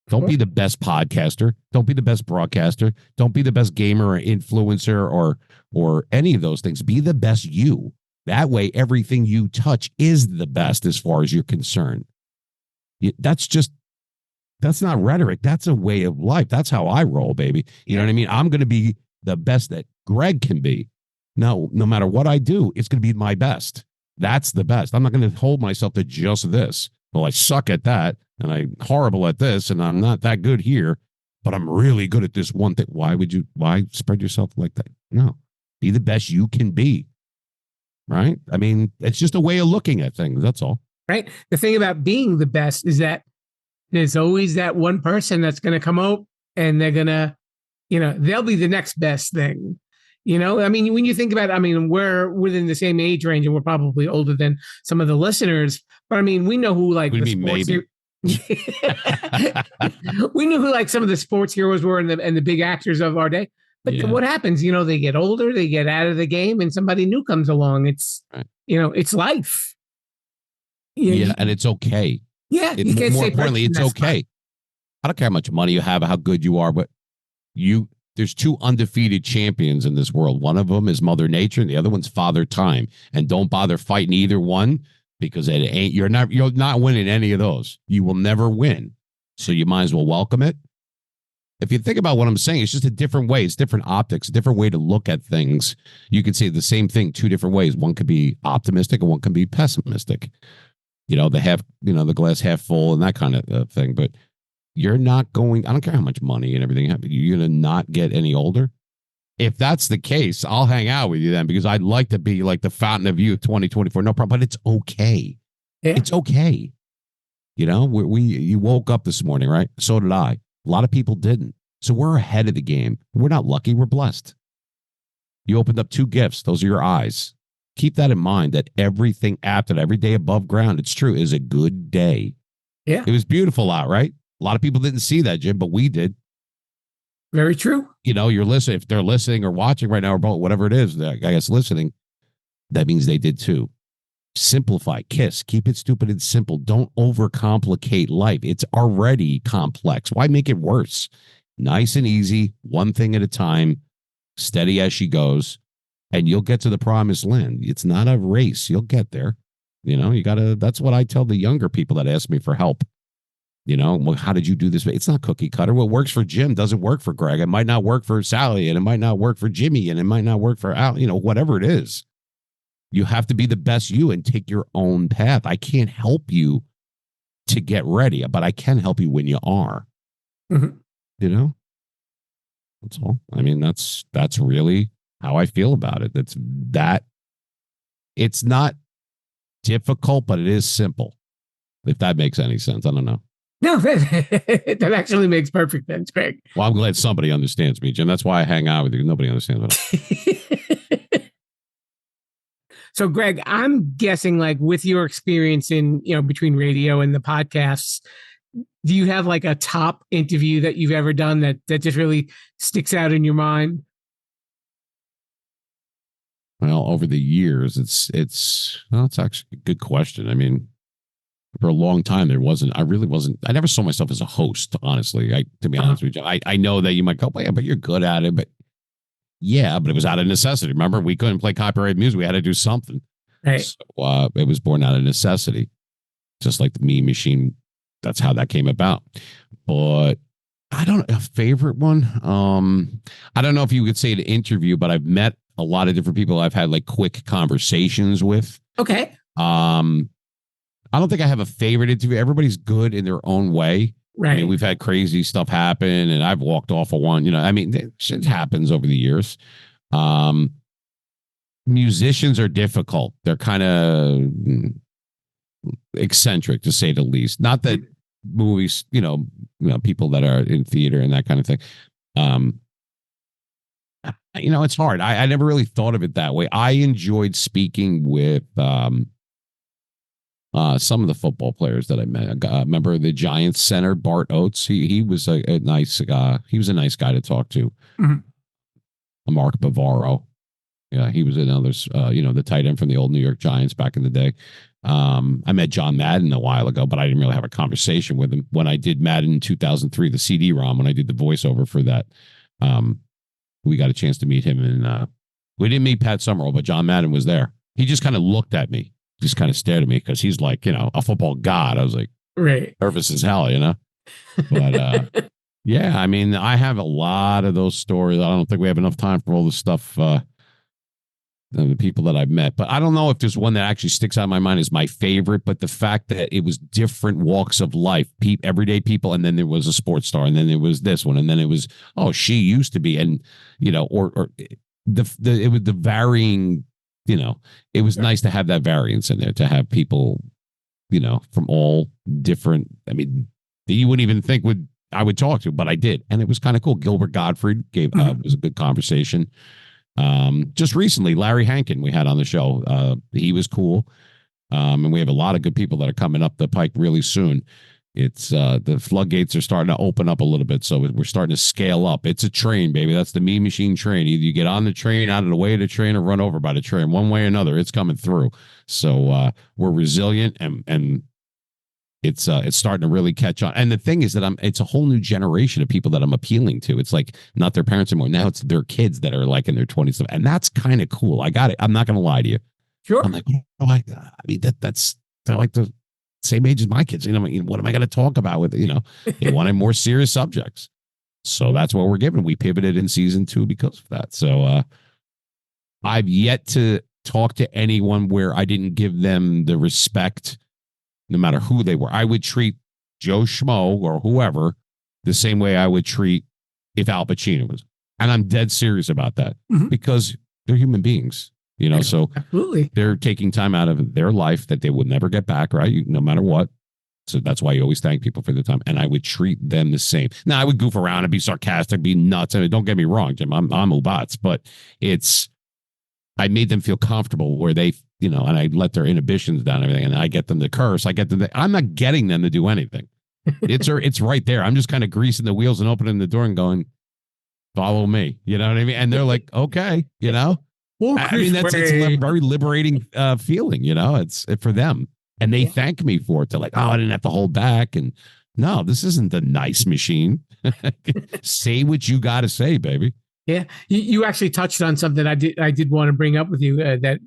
Don't be the best podcaster. Don't be the best broadcaster. Don't be the best gamer or influencer or any of those things. Be the best you. That way, everything you touch is the best as far as you're concerned. That's not rhetoric. That's a way of life. That's how I roll, baby. You know what I mean? I'm going to be the best that Greg can be. No matter what I do, it's going to be my best. That's the best. I'm not going to hold myself to just this. Well, I suck at that, and I'm horrible at this, and I'm not that good here, but I'm really good at this one thing. Why spread yourself like that? No. Be the best you can be. Right? I mean, it's just a way of looking at things. That's all. Right. The thing about being the best is that there's always that one person that's going to come out and they're going to, they'll be the next best thing. I mean, when you think about it, we're within the same age range and we're probably older than some of the listeners. But I mean, we know who the sports we knew who some of the sports heroes were and the big actors of our day. But what happens? They get older, they get out of the game, and somebody new comes along. It's it's life. And it's okay. Yeah, more importantly, it's okay. I don't care how much money you have, how good you are, but there's two undefeated champions in this world. One of them is Mother Nature, and the other one's Father Time. And don't bother fighting either one because you're not winning any of those. You will never win. So you might as well welcome it if you think about what I'm saying, it's just a different way. It's different optics, a different way to look at things. You can say the same thing two different ways. One could be optimistic and one can be pessimistic. The glass half full and that kind of thing. But you're not going, I don't care how much money and everything, you're going to not get any older. If that's the case, I'll hang out with you then, because I'd like to be like the fountain of youth 2024. No problem. But it's okay. Yeah. It's okay. You woke up this morning, right? So did I. A lot of people didn't. So we're ahead of the game. We're not lucky. We're blessed. You opened up 2 gifts. Those are your eyes. Keep that in mind, that everything after that, every day above ground, it's true, is a good day. Yeah. It was beautiful out, right? A lot of people didn't see that, Jim, but we did. Very true. You're listening. If they're listening or watching right now or whatever it is, I guess listening, that means they did too. Simplify, kiss, keep it stupid and simple. Don't overcomplicate life. It's already complex. Why make it worse? Nice and easy, one thing at a time, steady as she goes, and you'll get to the promised land. It's not a race. You'll get there. That's what I tell the younger people that ask me for help. How did you do this? It's not cookie cutter. What works for Jim doesn't work for Greg. It might not work for Sally, and it might not work for Jimmy, and it might not work for Al, whatever it is. You have to be the best you and take your own path. I can't help you to get ready, but I can help you when you are. Mm-hmm. That's all. I mean, that's really how I feel about it. It's not difficult, but it is simple. If that makes any sense. I don't know. No, that actually makes perfect sense, Greg. Well, I'm glad somebody understands me, Jim. That's why I hang out with you. Nobody understands me. So, Greg, I'm guessing, like, with your experience in, between radio and the podcasts, do you have like a top interview that you've ever done that just really sticks out in your mind? Well, over the years, it's actually a good question. I mean, for a long time, I never saw myself as a host, honestly. To be honest with you, I know that you might go, well, yeah, but you're good at it. But yeah, but it was out of necessity. Remember, we couldn't play copyrighted music. We had to do something. Right. So, it was born out of necessity, just like the Mean Machine. That's how that came about. But a favorite one. I don't know if you could say an interview, but I've met a lot of different people I've had like quick conversations with. Okay. I don't think I have a favorite interview. Everybody's good in their own way. Right. I mean, we've had crazy stuff happen, and I've walked off of one. Shit happens over the years. Musicians are difficult. They're kind of eccentric, to say the least. Not that movies, people that are in theater and that kind of thing. It's hard. I never really thought of it that way. I enjoyed speaking with some of the football players that I met. I remember the Giants center, Bart Oates. He was a nice guy. He was a nice guy to talk to. Mm-hmm. Mark Bavaro. Yeah, he was another, the tight end from the old New York Giants back in the day. I met John Madden a while ago, but I didn't really have a conversation with him. When I did Madden in 2003, the CD-ROM, when I did the voiceover for that, we got a chance to meet him. And we didn't meet Pat Summerall, but John Madden was there. He just kind of looked at me. Just kind of stared at me because he's like, a football god. I was like, right, nervous as hell, But yeah, I mean, I have a lot of those stories. I don't think we have enough time for all the stuff, the people that I've met. But I don't know if there's one that actually sticks out in my mind as my favorite. But the fact that it was different walks of life, everyday people, and then there was a sports star, and then there was this one, and then it was, she used to be, and or it was the varying. It was nice to have that variance in there, to have people, from all different, I mean, that you wouldn't even think I would talk to, but I did. And it was kind of cool. Gilbert Gottfried was a good conversation. Just recently, Larry Hankin, we had on the show. He was cool. And we have a lot of good people that are coming up the pike really soon. It's the floodgates are starting to open up a little bit, so we're starting to scale up. It's a train, baby. That's the Mean Machine train. Either you get on the train, out of the way of the train, or run over by the train. One way or another, it's coming through. So we're resilient, and it's starting to really catch on. And the thing is that it's a whole new generation of people that I'm appealing to. It's like not their parents anymore. Now it's their kids that are like in their 20s, and that's kind of cool. I got it. I'm not going to lie to you. Sure. I'm like, I mean, that's they're like the same age as my kids. What am I going to talk about with, they wanted more serious subjects. So that's what we're given. We pivoted in season 2 because of that. So I've yet to talk to anyone where I didn't give them the respect, no matter who they were. I would treat Joe Schmo or whoever the same way I would treat if Al Pacino was. And I'm dead serious about that because they're human beings, you know, so absolutely they're taking time out of their life that they would never get back, right? No matter what. So that's why you always thank people for their time. And I would treat them the same. Now, I would goof around and be sarcastic, be nuts. I mean, don't get me wrong, Jim. I'm Ubats, but I made them feel comfortable where they, you know, and I let their inhibitions down and everything. And I get them to curse. I'm not getting them to do anything. It's right there. I'm just kind of greasing the wheels and opening the door and going, follow me. You know what I mean? And they're like, okay, you know, I mean, it's a very liberating feeling, you know, it's for them. And they thank me for it. They're like, oh, I didn't have to hold back. And no, this isn't the nice machine. Say what you got to say, baby. Yeah. You actually touched on something I did want to bring up with you that,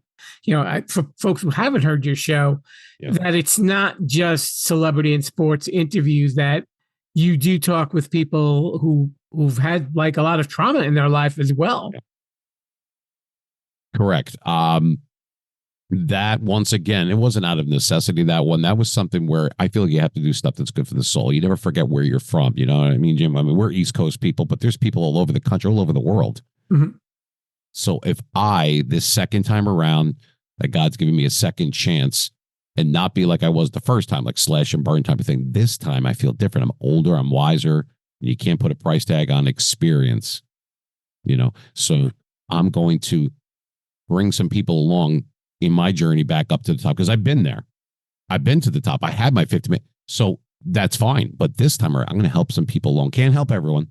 you know, for folks who haven't heard your show, that it's not just celebrity and sports interviews, that you do talk with people who've had like a lot of trauma in their life as well. Correct. That, once again, it wasn't out of necessity, that one. That was something where I feel like you have to do stuff that's good for the soul. You never forget where you're from. You know what I mean, Jim? I mean, we're East Coast people, but there's people all over the country, all over the world. So if this second time around, that God's giving me a second chance and not be like I was the first time, like slash and burn type of thing. This time I feel different. I'm older, I'm wiser. You can't put a price tag on experience, you know? So I'm going to bring some people along in my journey back up to the top, because I've been there. I've been to the top. I had my 50 minutes. So that's fine. But this time I'm going to help some people along. Can't help everyone.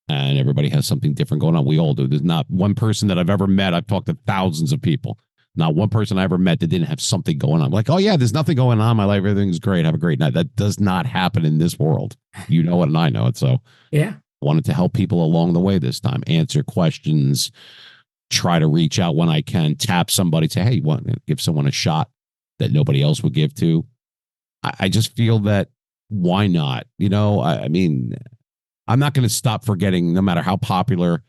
And everybody has something different going on. We all do. There's not one person that I've ever met. I've talked to thousands of people. Not one person I ever met that didn't have something going on. I'm like, oh yeah, there's nothing going on in my life. Everything's great. Have a great night. That does not happen in this world. You know it and I know it. So yeah, wanted to help people along the way this time. Answer questions. Try to reach out when I can, tap somebody, say, hey, you want to give someone a shot that nobody else would give to. I just feel that why not? You know, I mean, I'm not going to stop forgetting, no matter how popular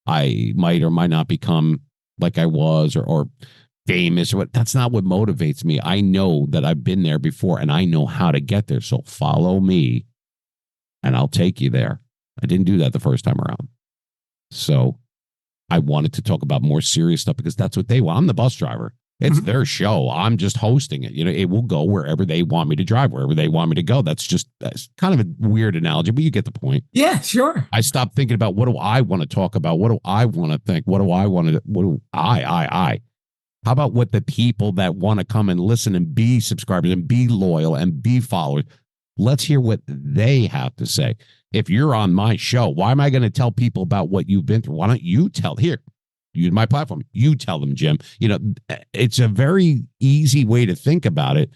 I might or might not become like I was or famous or what. That's not what motivates me. I know that I've been there before and I know how to get there. So follow me and I'll take you there. I didn't do that the first time around. So I wanted to talk about more serious stuff because that's what they want. I'm the bus driver. It's their show. I'm just hosting it. You know, it will go wherever they want me to drive, wherever they want me to go. That's kind of a weird analogy, but you get the point. Yeah, sure. I stopped thinking about what do I want to talk about? What do I want to think? What do I want to, what do I? How about what the people that want to come and listen and be subscribers and be loyal and be followers? Let's hear what they have to say. If you're on my show, why am I going to tell people about what you've been through? Why don't you use my platform. You tell them, Jim. You know, it's a very easy way to think about it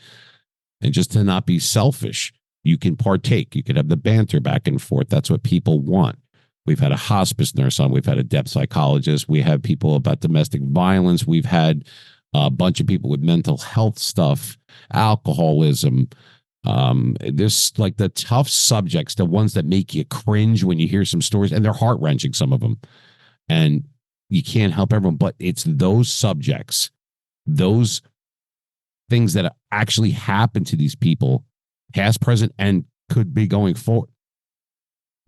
and just to not be selfish. You can partake. You can have the banter back and forth. That's what people want. We've had a hospice nurse on. We've had a depth psychologist. We have people about domestic violence. We've had a bunch of people with mental health stuff, alcoholism. There's like the tough subjects, the ones that make you cringe when you hear some stories, and they're heart-wrenching, some of them. And you can't help everyone, but it's those subjects, those things that actually happen to these people, past, present, and could be going forward.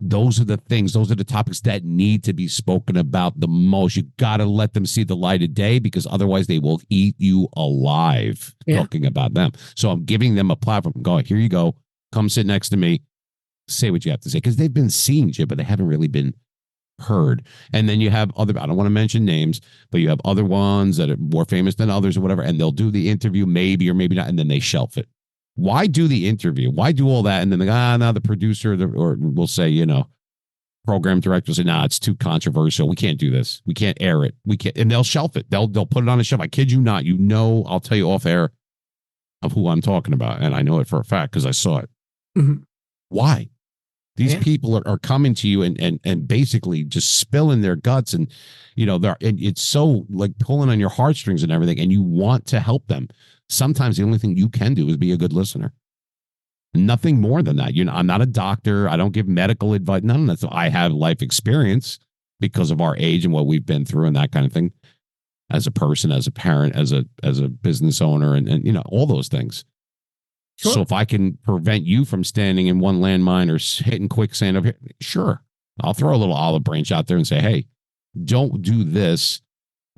Those are the things, those are the topics that need to be spoken about the most. You got to let them see the light of day, because otherwise they will eat you alive talking about them. So I'm giving them a platform. Go, here you go. Come sit next to me. Say what you have to say, because they've been seen, Jim, but they haven't really been heard. And then you have other, I don't want to mention names, but you have other ones that are more famous than others or whatever, and they'll do the interview maybe or maybe not, and then they shelf it. Why do the interview? Why do all that? And then now the producer or will say, you know, program director will say, nah, it's too controversial. We can't do this. We can't air it. We can't, and they'll shelf it. They'll put it on a shelf. I kid you not. You know, I'll tell you off air of who I'm talking about, and I know it for a fact because I saw it. Why? These people are coming to you and basically just spilling their guts, and you know, and it's so like pulling on your heartstrings and everything, and you want to help them. Sometimes the only thing you can do is be a good listener. Nothing more than that. I'm not a doctor. I don't give medical advice. None of that. So I have life experience because of our age and what we've been through and that kind of thing. As a person, as a parent, as a business owner, and all those things. Sure. So if I can prevent you from standing in one landmine or hitting quicksand over here, sure, I'll throw a little olive branch out there and say, hey, don't do this,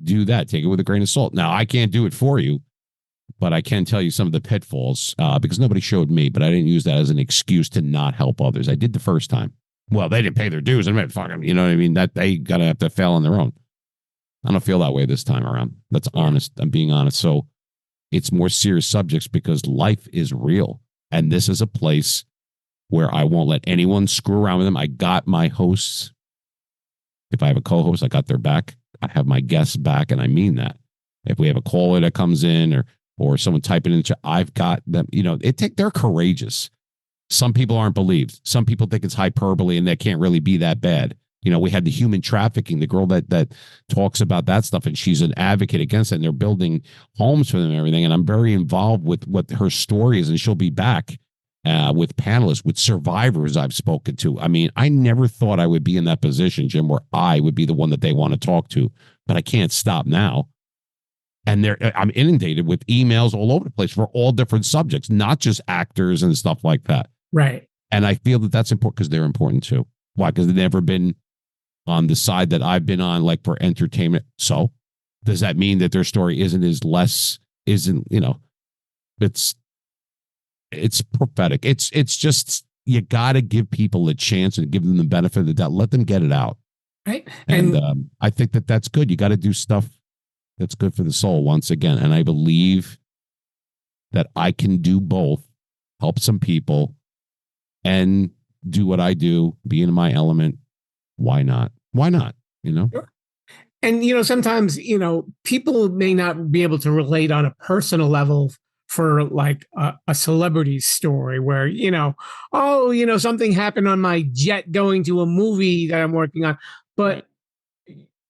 do that. Take it with a grain of salt. Now, I can't do it for you, but I can tell you some of the pitfalls because nobody showed me, but I didn't use that as an excuse to not help others. I did the first time. Well, they didn't pay their dues. I mean, fuck them. You know what I mean? That they got to have to fail on their own. I don't feel that way this time around. That's honest. I'm being honest. So it's more serious subjects because life is real. And this is a place where I won't let anyone screw around with them. I got my hosts. If I have a co-host, I got their back. I have my guests back, and I mean that. If we have a caller that comes in or someone typing in, I've got them. They're courageous. Some people aren't believed. Some people think it's hyperbole and that can't really be that bad. We had the human trafficking, the girl that talks about that stuff, and she's an advocate against it, and they're building homes for them and everything. And I'm very involved with what her story is, and she'll be back with panelists, with survivors I've spoken to. I mean, I never thought I would be in that position, Jim, where I would be the one that they want to talk to, but I can't stop now. And I'm inundated with emails all over the place for all different subjects, not just actors and stuff like that. Right. And I feel that that's important because they're important too. Why? Because they've never been on the side that I've been on, like for entertainment. So does that mean that their story it's prophetic. It's just, you got to give people a chance and give them the benefit of the doubt. Let them get it out. Right. And I think that's good. You got to do stuff that's good for the soul once again. And I believe that I can do both, help some people and do what I do, be in my element. Why not? Why not? Sure. And, sometimes, people may not be able to relate on a personal level for like a celebrity story where, something happened on my jet going to a movie that I'm working on. But,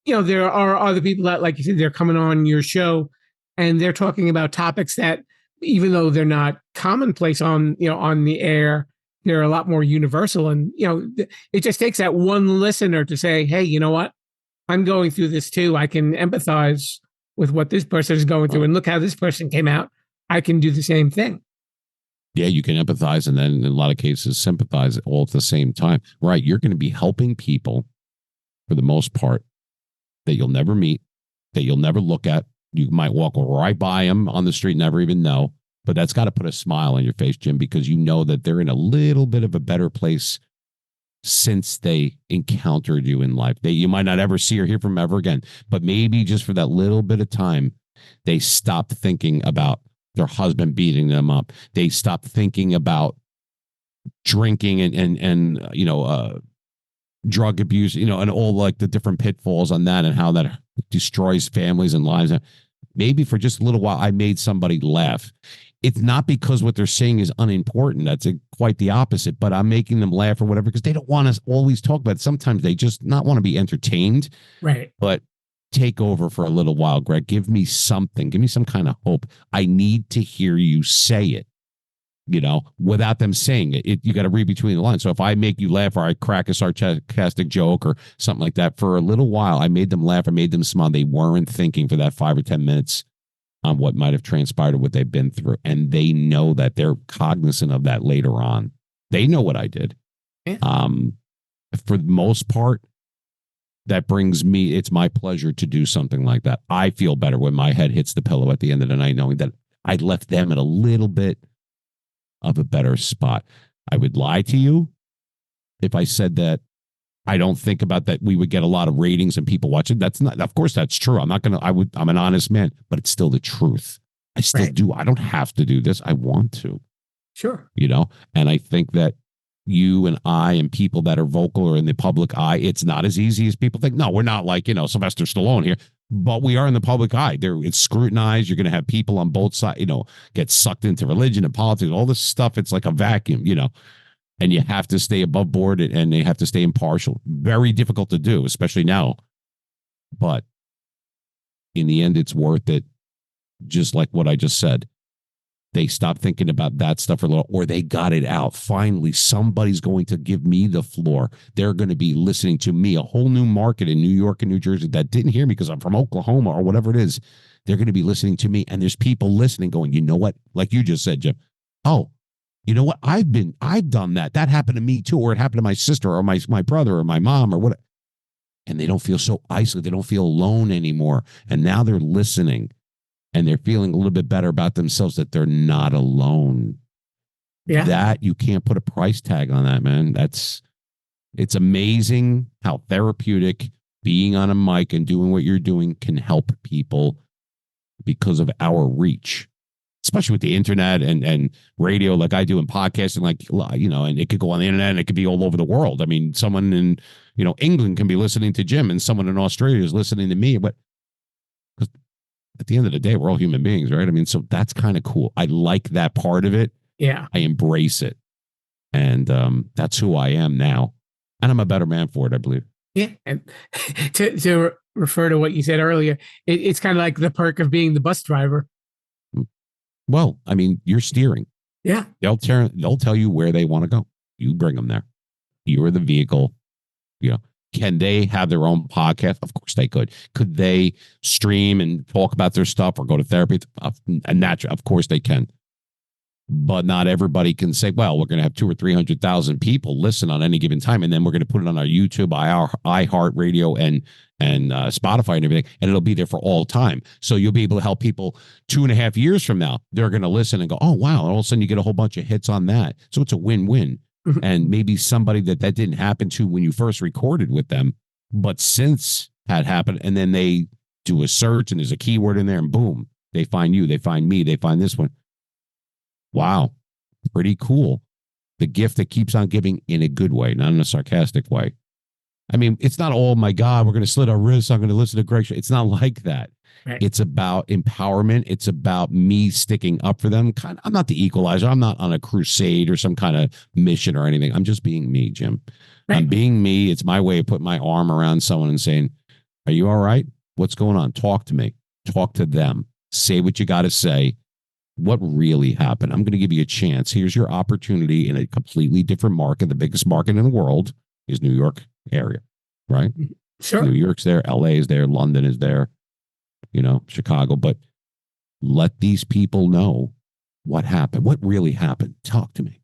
there are other people that, like you said, they're coming on your show and they're talking about topics that, even though they're not commonplace on the air, they're a lot more universal. And, it just takes that one listener to say, hey, you know what? I'm going through this too. I can empathize with what this person is going through and look how this person came out. I can do the same thing. Yeah, you can empathize and then in a lot of cases sympathize all at the same time. Right. You're going to be helping people for the most part that you'll never meet, that you'll never look at. You might walk right by them on the street, never even know. But that's got to put a smile on your face, Jim, because you know that they're in a little bit of a better place since they encountered you in life. You might not ever see or hear from ever again, but maybe just for that little bit of time, they stopped thinking about their husband beating them up. They stopped thinking about drinking and drug abuse, and all like the different pitfalls on that and how that destroys families and lives. Maybe for just a little while, I made somebody laugh. It's not because what they're saying is unimportant. That's quite the opposite. But I'm making them laugh or whatever because they don't want to always talk about it. Sometimes they just not want to be entertained. Right. But take over for a little while, Greg. Give me something. Give me some kind of hope. I need to hear you say it, without them saying it. You got to read between the lines. So if I make you laugh or I crack a sarcastic joke or something like that, for a little while, I made them laugh. I made them smile. They weren't thinking for that 5 or 10 minutes on what might have transpired or what they've been through. And they know that they're cognizant of that later on. They know what I did. Yeah. For the most part, that brings me, it's my pleasure to do something like that. I feel better when my head hits the pillow at the end of the night, knowing that I left them at a little bit of a better spot. I would lie to you if I said that I don't think about that we would get a lot of ratings and people watching. That's not, of course that's true. I'm an honest man, but it's still the truth. I still do. I don't have to do this. I want to. Sure. And I think that you and I and people that are vocal or in the public eye, it's not as easy as people think. No, we're not like, Sylvester Stallone here, but we are in the public eye. It's scrutinized. You're going to have people on both sides, get sucked into religion and politics, all this stuff. It's like a vacuum, and you have to stay above board and they have to stay impartial. Very difficult to do, especially now. But in the end, it's worth it. Just like what I just said. They stop thinking about that stuff for a little, or they got it out. Finally, somebody's going to give me the floor. They're going to be listening to me, a whole new market in New York and New Jersey that didn't hear me because I'm from Oklahoma or whatever it is. They're going to be listening to me. And there's people listening going, you know what? Like you just said, Jim. Oh, you know what? I've done that. That happened to me too. Or it happened to my sister or my brother or my mom or what. And they don't feel so isolated. They don't feel alone anymore. And now they're listening. And they're feeling a little bit better about themselves that they're not alone. Yeah. That you can't put a price tag on that, man. It's amazing how therapeutic being on a mic and doing what you're doing can help people because of our reach, especially with the internet and radio, like I do in podcasting, like, you know, and it could go on the internet and it could be all over the world. I mean, someone in, you know, England can be listening to Jim and someone in Australia is listening to me, but at the end of the day, we're all human beings, right? I mean, so that's kind of cool. I like that part of it. Yeah. I embrace it. And that's who I am now. And I'm a better man for it, I believe. Yeah. And to refer to what you said earlier, it's kind of like the perk of being the bus driver. Well, I mean, you're steering. Yeah. They'll tell you where they want to go. You bring them there. You are the vehicle. You know, can they have their own podcast? Of course they could. Could they stream and talk about their stuff or go to therapy? And naturally, of course they can. But not everybody can say, well, we're going to have 200,000 or 300,000 people listen on any given time. And then we're going to put it on our YouTube, our iHeartRadio and Spotify and everything. And it'll be there for all time. So you'll be able to help people 2.5 years from now. They're going to listen and go, oh, wow. And all of a sudden you get a whole bunch of hits on that. So it's a win-win. And maybe somebody that didn't happen to when you first recorded with them, but since had happened, and then they do a search and there's a keyword in there and boom, they find you, they find me, they find this one. Wow. Pretty cool. The gift that keeps on giving in a good way, not in a sarcastic way. I mean, it's not, oh my God, we're going to slit our wrists. I'm going to listen to Greg. It's not like that. Right. It's about empowerment. It's about me sticking up for them. I'm not the equalizer. I'm not on a crusade or some kind of mission or anything. I'm just being me, Jim. Right. I'm being me. It's my way of putting my arm around someone and saying, are you all right? What's going on? Talk to me. Talk to them. Say what you got to say. What really happened? I'm going to give you a chance. Here's your opportunity in a completely different market. The biggest market in the world is New York area, right? Sure. New York's there. LA is there. London is there. You know, Chicago. But let these people know what happened. What really happened? Talk to me.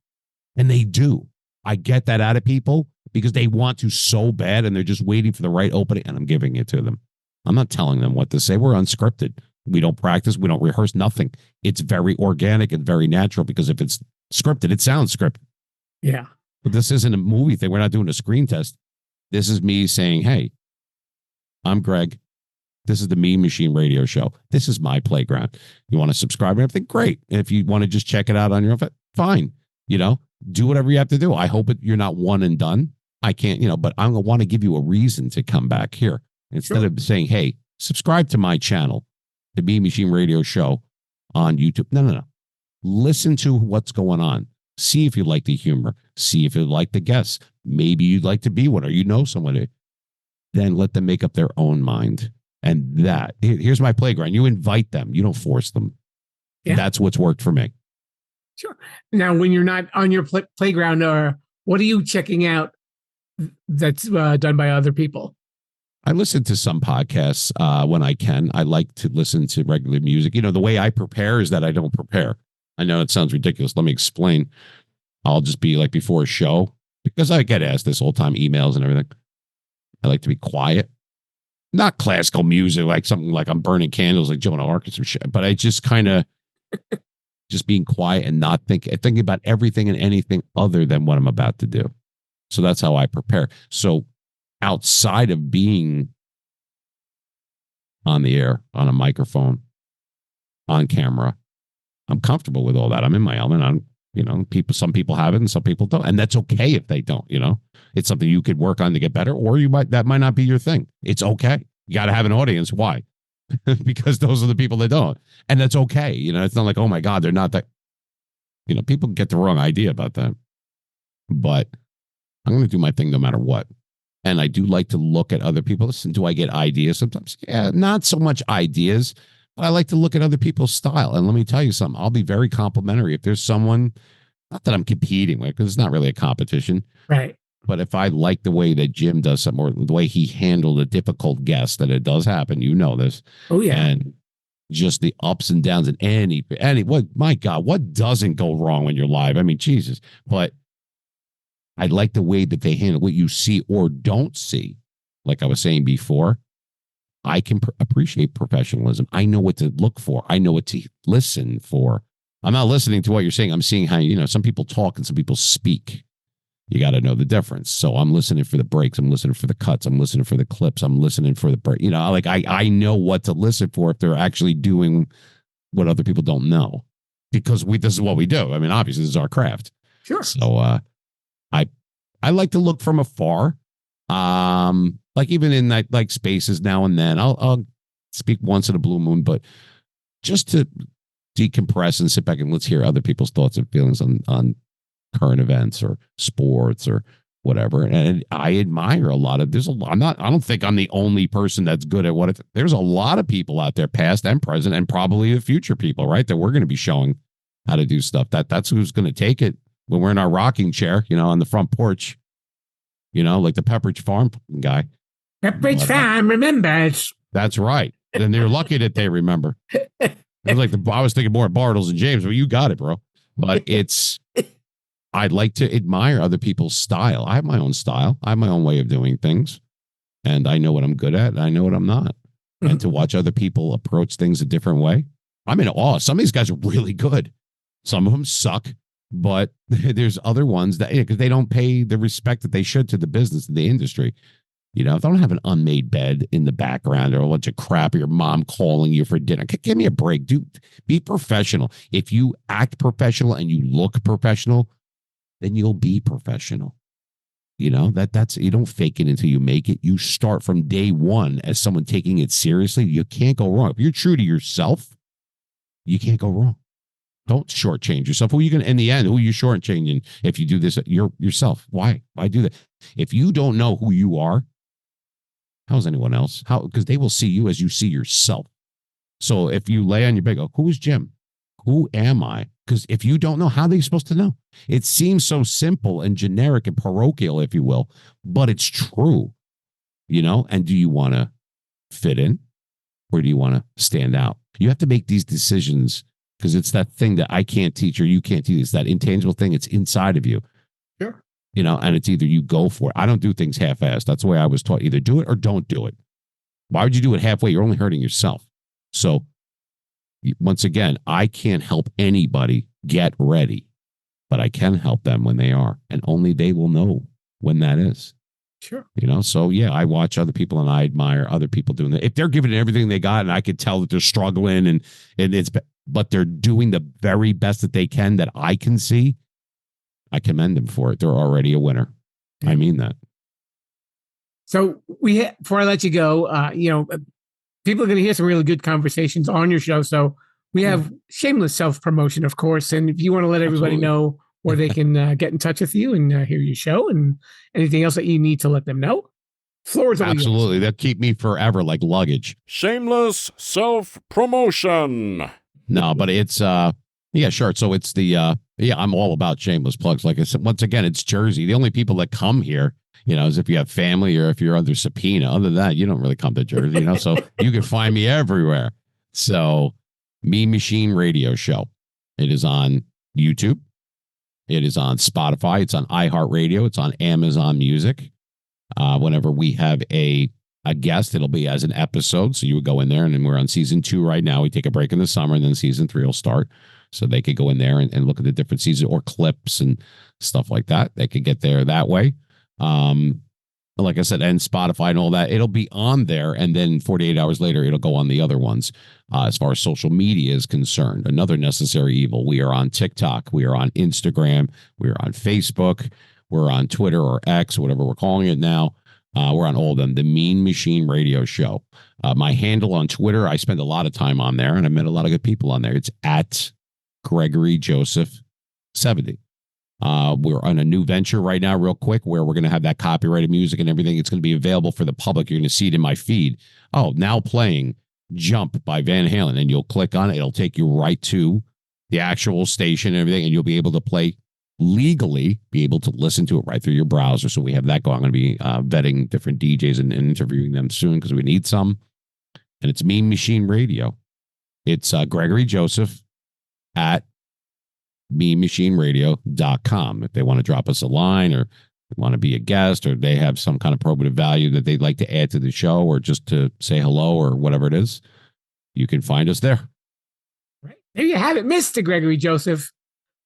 And they do. I get that out of people because they want to so bad and they're just waiting for the right opening and I'm giving it to them. I'm not telling them what to say. We're unscripted. We don't practice. We don't rehearse nothing. It's very organic and very natural because if it's scripted, it sounds scripted. Yeah. But this isn't a movie thing. We're not doing a screen test. This is me saying, hey, I'm Greg. This is the Mean Machine Radio Show. This is my playground. You want to subscribe and everything? Great. And if you want to just check it out on your own, fine. You know, do whatever you have to do. I hope you're not one and done. I can't, you know, but I'm going to want to give you a reason to come back here instead of saying, hey, subscribe to my channel, the Mean Machine Radio Show on YouTube. No. Listen to what's going on. See if you like the humor. See if you like the guests. Maybe you'd like to be one or you know somebody. Then let them make up their own mind. And here's my playground. You invite them. You don't force them. Yeah. That's what's worked for me. Sure. Now, when you're not on your playground, what are you checking out that's done by other people? I listen to some podcasts when I can. I like to listen to regular music. You know, the way I prepare is that I don't prepare. I know it sounds ridiculous. Let me explain. I'll just be like before a show, because I get asked this all the time, emails and everything. I like to be quiet. Not classical music, like something like I'm burning candles like Joan of Arc or some shit, but I just kind of just being quiet and not thinking about everything and anything other than what I'm about to do. So that's how I prepare. So outside of being on the air, on a microphone, on camera, I'm comfortable with all that. I'm in my element. Some people have it and some people don't. And that's okay if they don't, you know. It's something you could work on to get better, or that might not be your thing. It's okay. You got to have an audience. Why? Because those are the people that don't. And that's okay. You know, it's not like, oh my God, they're not that, you know, people get the wrong idea about that. But I'm going to do my thing no matter what. And I do like to look at other people. Listen, do I get ideas sometimes? Yeah, not so much ideas, But I like to look at other people's style. And let me tell you something. I'll be very complimentary. If there's someone, not that I'm competing with, because it's not really a competition. Right. But if I like the way that Jim does something, or the way he handled a difficult guest, that it does happen, you know this. Oh, yeah. And just the ups and downs and what, my God, what doesn't go wrong when you're live? I mean, Jesus. But I like the way that they handle what you see or don't see. Like I was saying before, I can appreciate professionalism. I know what to look for. I know what to listen for. I'm not listening to what you're saying. I'm seeing how, some people talk and some people speak. You got to know the difference. So I'm listening for the breaks. I'm listening for the cuts. I'm listening for the clips. I'm listening for the break. I know what to listen for if they're actually doing what other people don't know, because this is what we do. I mean, obviously this is our craft. Sure. So I like to look from afar. Like even in like spaces now and then, I'll speak once in a blue moon, but just to decompress and sit back and let's hear other people's thoughts and feelings on current events or sports or whatever. And I admire a lot of, I don't think I'm the only person that's good at there's a lot of people out there, past and present, and probably the future people, right? That we're going to be showing how to do stuff. That's who's going to take it when we're in our rocking chair, on the front porch, like the Pepperidge Farm guy. Pepperidge Farm remembers. That's right. And they're lucky that they remember. It was like I was thinking more of Bartles and James, but you got it, bro. But I'd like to admire other people's style. I have my own style. I have my own way of doing things. And I know what I'm good at. And I know what I'm not. Mm-hmm. And to watch other people approach things a different way. I'm in awe. Some of these guys are really good. Some of them suck. But there's other ones that, because they don't pay the respect that they should to the business and the industry. If they don't have an unmade bed in the background or a bunch of crap, or your mom calling you for dinner, give me a break, dude. Be professional. If you act professional and you look professional, then you'll be professional. That's you don't fake it until you make it. You start from day one as someone taking it seriously. You can't go wrong. If you're true to yourself, you can't go wrong. Don't shortchange yourself. Who are you going to, in the end, who are you shortchanging if you do this? Yourself. Why? Why do that? If you don't know who you are, how's anyone else? Because they will see you as you see yourself. So if you lay on your bed, go, who is Jim? Who am I? Because if you don't know, how are they supposed to know? It seems so simple and generic and parochial, if you will, but it's true, And do you want to fit in, or do you want to stand out? You have to make these decisions, because it's that thing that I can't teach or you can't teach. It's that intangible thing. It's inside of you. Sure. And it's either you go for it. I don't do things half-assed. That's the way I was taught. Either do it or don't do it. Why would you do it halfway? You're only hurting yourself. So once again, I can't help anybody get ready, but I can help them when they are. And only they will know when that is. Sure. So yeah, I watch other people and I admire other people doing that. If they're giving it everything they got and I could tell that they're struggling and but they're doing the very best that they can that I can see, I commend them for it. They're already a winner. I mean that. So before I let you go, people are going to hear some really good conversations on your show. So we have shameless self-promotion, of course. And if you want to let everybody know where they can get in touch with you and hear your show and anything else that you need to let them know, floor is all yours. Absolutely. They'll keep me forever like luggage. Shameless self-promotion. No, but it's, yeah, sure. So it's I'm all about shameless plugs. Like I said, once again, it's Jersey. The only people that come here, is if you have family or if you're under subpoena. Other than that, you don't really come to Jersey, so you can find me everywhere. So Mean Machine Radio Show. It is on YouTube. It is on Spotify. It's on iHeartRadio. It's on Amazon Music. Whenever we have a guest, it'll be as an episode. So you would go in there, and then we're on season 2 right now. We take a break in the summer, and then season 3 will start. So they could go in there and look at the different seasons or clips and stuff like that. They could get there that way. Like I said, and Spotify and all that, it'll be on there. And then 48 hours later, it'll go on the other ones. As far as social media is concerned, another necessary evil. We are on TikTok. We are on Instagram. We are on Facebook. We're on Twitter or X, whatever we're calling it now. We're on all of them. The Mean Machine Radio Show. My handle on Twitter, I spend a lot of time on there, and I met a lot of good people on there. It's at Gregory Joseph 70. We're on a new venture right now, real quick, where we're going to have that copyrighted music and everything. It's going to be available for the public. You're going to see it in my feed. Oh, now playing Jump by Van Halen, and you'll click on it. It'll take you right to the actual station and everything, and you'll be able to play legally, be able to listen to it right through your browser. So we have that going. I'm going to be vetting different DJs and interviewing them soon because we need some. And it's Mean Machine Radio. It's Gregory Joseph at meanmachineradio.com. If they want to drop us a line or want to be a guest or they have some kind of probative value that they'd like to add to the show or just to say hello or whatever it is, you can find us there. Right. There you have it, Mr. Gregory Joseph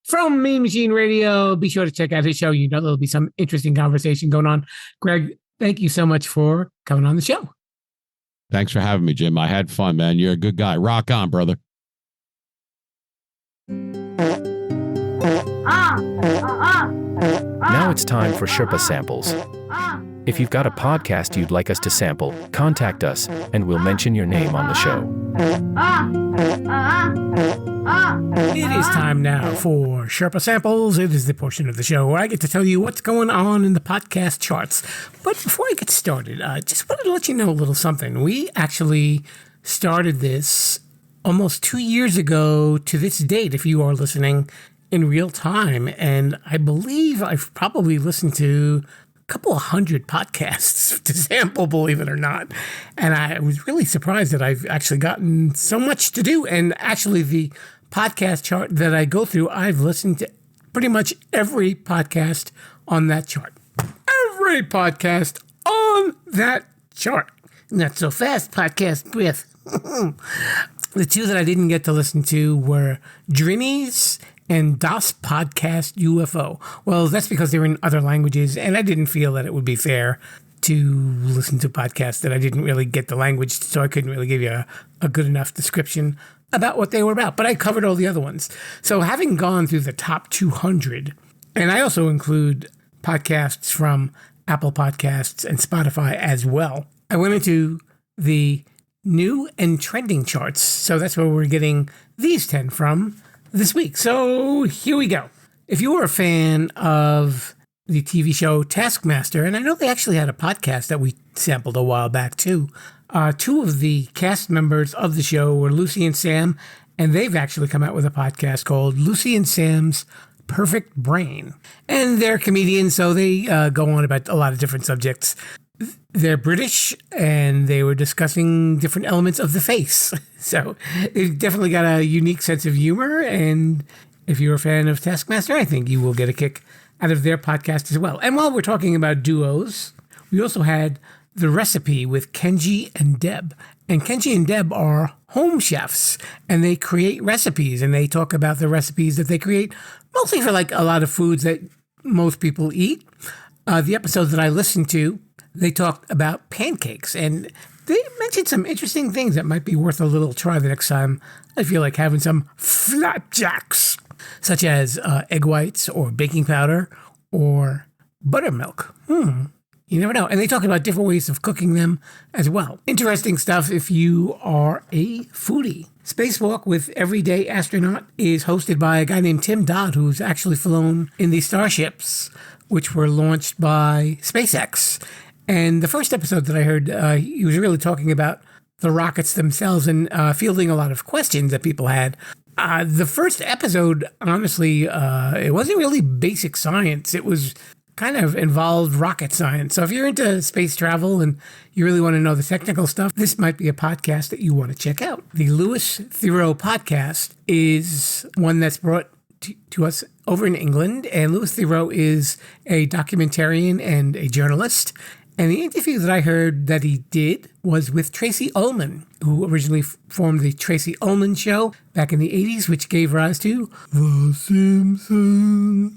from Mean Machine Radio. Be sure to check out his show. You know there'll be some interesting conversation going on. Greg, thank you so much for coming on the show. Thanks for having me, Jim. I had fun, man. You're a good guy. Rock on, brother. Now it's time for Sherpa Samples. If you've got a podcast you'd like us to sample, contact us, and we'll mention your name on the show. It is time now for Sherpa Samples. It is the portion of the show where I get to tell you what's going on in the podcast charts. But before I get started, I just wanted to let you know a little something. We actually started this almost 2 years ago to this date, if you are listening in real time. And I believe I've probably listened to a couple of hundred podcasts to sample, believe it or not. And I was really surprised that I've actually gotten so much to do. And actually the podcast chart that I go through, I've listened to pretty much every podcast on that chart. Every podcast on that chart. Not so fast, podcast with. The two that I didn't get to listen to were Drinnies and Das Podcast UFO. Well, that's because they're in other languages, and I didn't feel that it would be fair to listen to podcasts that I didn't really get the language, so I couldn't really give you a good enough description about what they were about. But I covered all the other ones. So having gone through the top 200, and I also include podcasts from Apple Podcasts and Spotify as well, I went into the new and trending charts. So that's where we're getting these 10 from this week. So here we go. If you were a fan of the TV show Taskmaster, and I know they actually had a podcast that we sampled a while back too, two of the cast members of the show were Lucy and Sam, and they've actually come out with a podcast called Lucy and Sam's Perfect Brain. And they're comedians, so they go on about a lot of different subjects. They're British, and they were discussing different elements of the face. So they've definitely got a unique sense of humor, and if you're a fan of Taskmaster, I think you will get a kick out of their podcast as well. And while we're talking about duos, we also had The Recipe with Kenji and Deb. And Kenji and Deb are home chefs, and they create recipes, and they talk about the recipes that they create, mostly for like a lot of foods that most people eat. The episodes that I listened to, they talked about pancakes, and they mentioned some interesting things that might be worth a little try the next time I feel like having some flapjacks, such as egg whites or baking powder or buttermilk. You never know. And they talk about different ways of cooking them as well. Interesting stuff if you are a foodie. Spacewalk with Everyday Astronaut is hosted by a guy named Tim Dodd, who's actually flown in these starships, which were launched by SpaceX. And the first episode that I heard, he was really talking about the rockets themselves and fielding a lot of questions that people had. The first episode, honestly, it wasn't really basic science. It was kind of involved rocket science. So if you're into space travel and you really want to know the technical stuff, this might be a podcast that you want to check out. The Louis Theroux podcast is one that's brought to us over in England. And Louis Theroux is a documentarian and a journalist. And the interview that I heard that he did was with Tracy Ullman, who originally formed the Tracy Ullman Show back in the 80s, which gave rise to The Simpsons.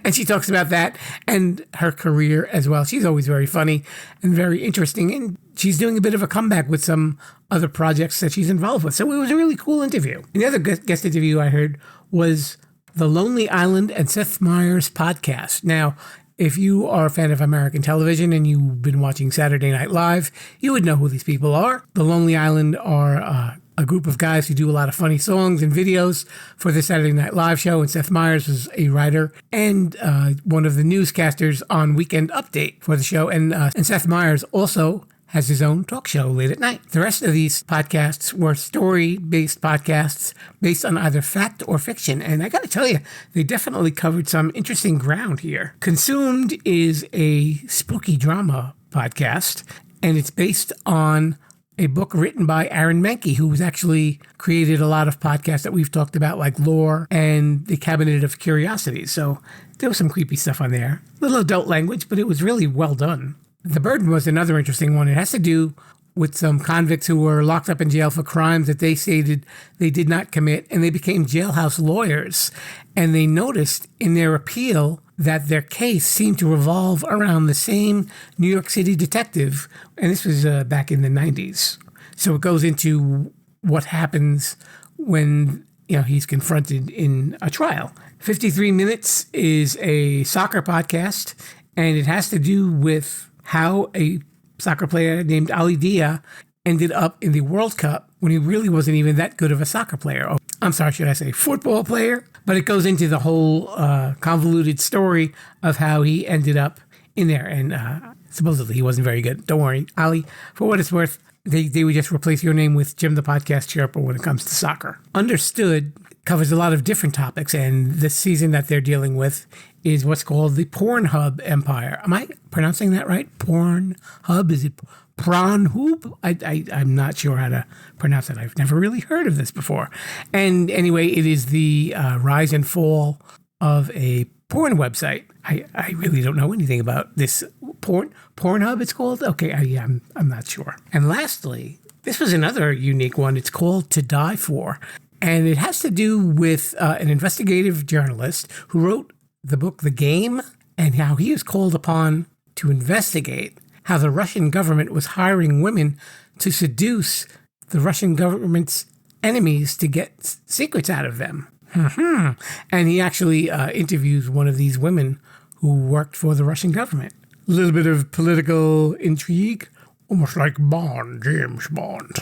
And she talks about that and her career as well. She's always very funny and very interesting. And she's doing a bit of a comeback with some other projects that she's involved with. So it was a really cool interview. And the other guest interview I heard was The Lonely Island and Seth Meyers podcast. Now, if you are a fan of American television and you've been watching Saturday Night Live, you would know who these people are. The Lonely Island are a group of guys who do a lot of funny songs and videos for the Saturday Night Live show. And Seth Meyers was a writer and one of the newscasters on Weekend Update for the show. And Seth Meyers also has his own talk show late at night. The rest of these podcasts were story-based podcasts based on either fact or fiction. And I got to tell you, they definitely covered some interesting ground here. Consumed is a spooky drama podcast, and it's based on a book written by Aaron Mahnke, who has actually created a lot of podcasts that we've talked about, like Lore and The Cabinet of Curiosities. So there was some creepy stuff on there. A little adult language, but it was really well done. The Burden was another interesting one. It has to do with some convicts who were locked up in jail for crimes that they stated they did not commit, and they became jailhouse lawyers. And they noticed in their appeal that their case seemed to revolve around the same New York City detective, and this was back in the 90s. So it goes into what happens when he's confronted in a trial. 53 Minutes is a soccer podcast, and it has to do with how a soccer player named Ali Dia ended up in the World Cup when he really wasn't even that good of a soccer player. Oh, I'm sorry, should I say football player? But it goes into the whole convoluted story of how he ended up in there. And supposedly he wasn't very good. Don't worry, Ali, for what it's worth, they would just replace your name with Jim the Podcast Sherpa when it comes to soccer. Understood covers a lot of different topics, and this season that they're dealing with is what's called the Pornhub empire. Am I pronouncing that right? Pornhub? Is it Pornhub? I'm not sure how to pronounce it. I've never really heard of this before. And anyway, it is the rise and fall of a porn website. I really don't know anything about this Pornhub, it's called? Okay, I'm not sure. And lastly, this was another unique one. It's called To Die For. And it has to do with an investigative journalist who wrote the book The Game, and how he was called upon to investigate how the Russian government was hiring women to seduce the Russian government's enemies to get secrets out of them. And he actually interviews one of these women who worked for the Russian government. A little bit of political intrigue, almost like Bond, James Bond.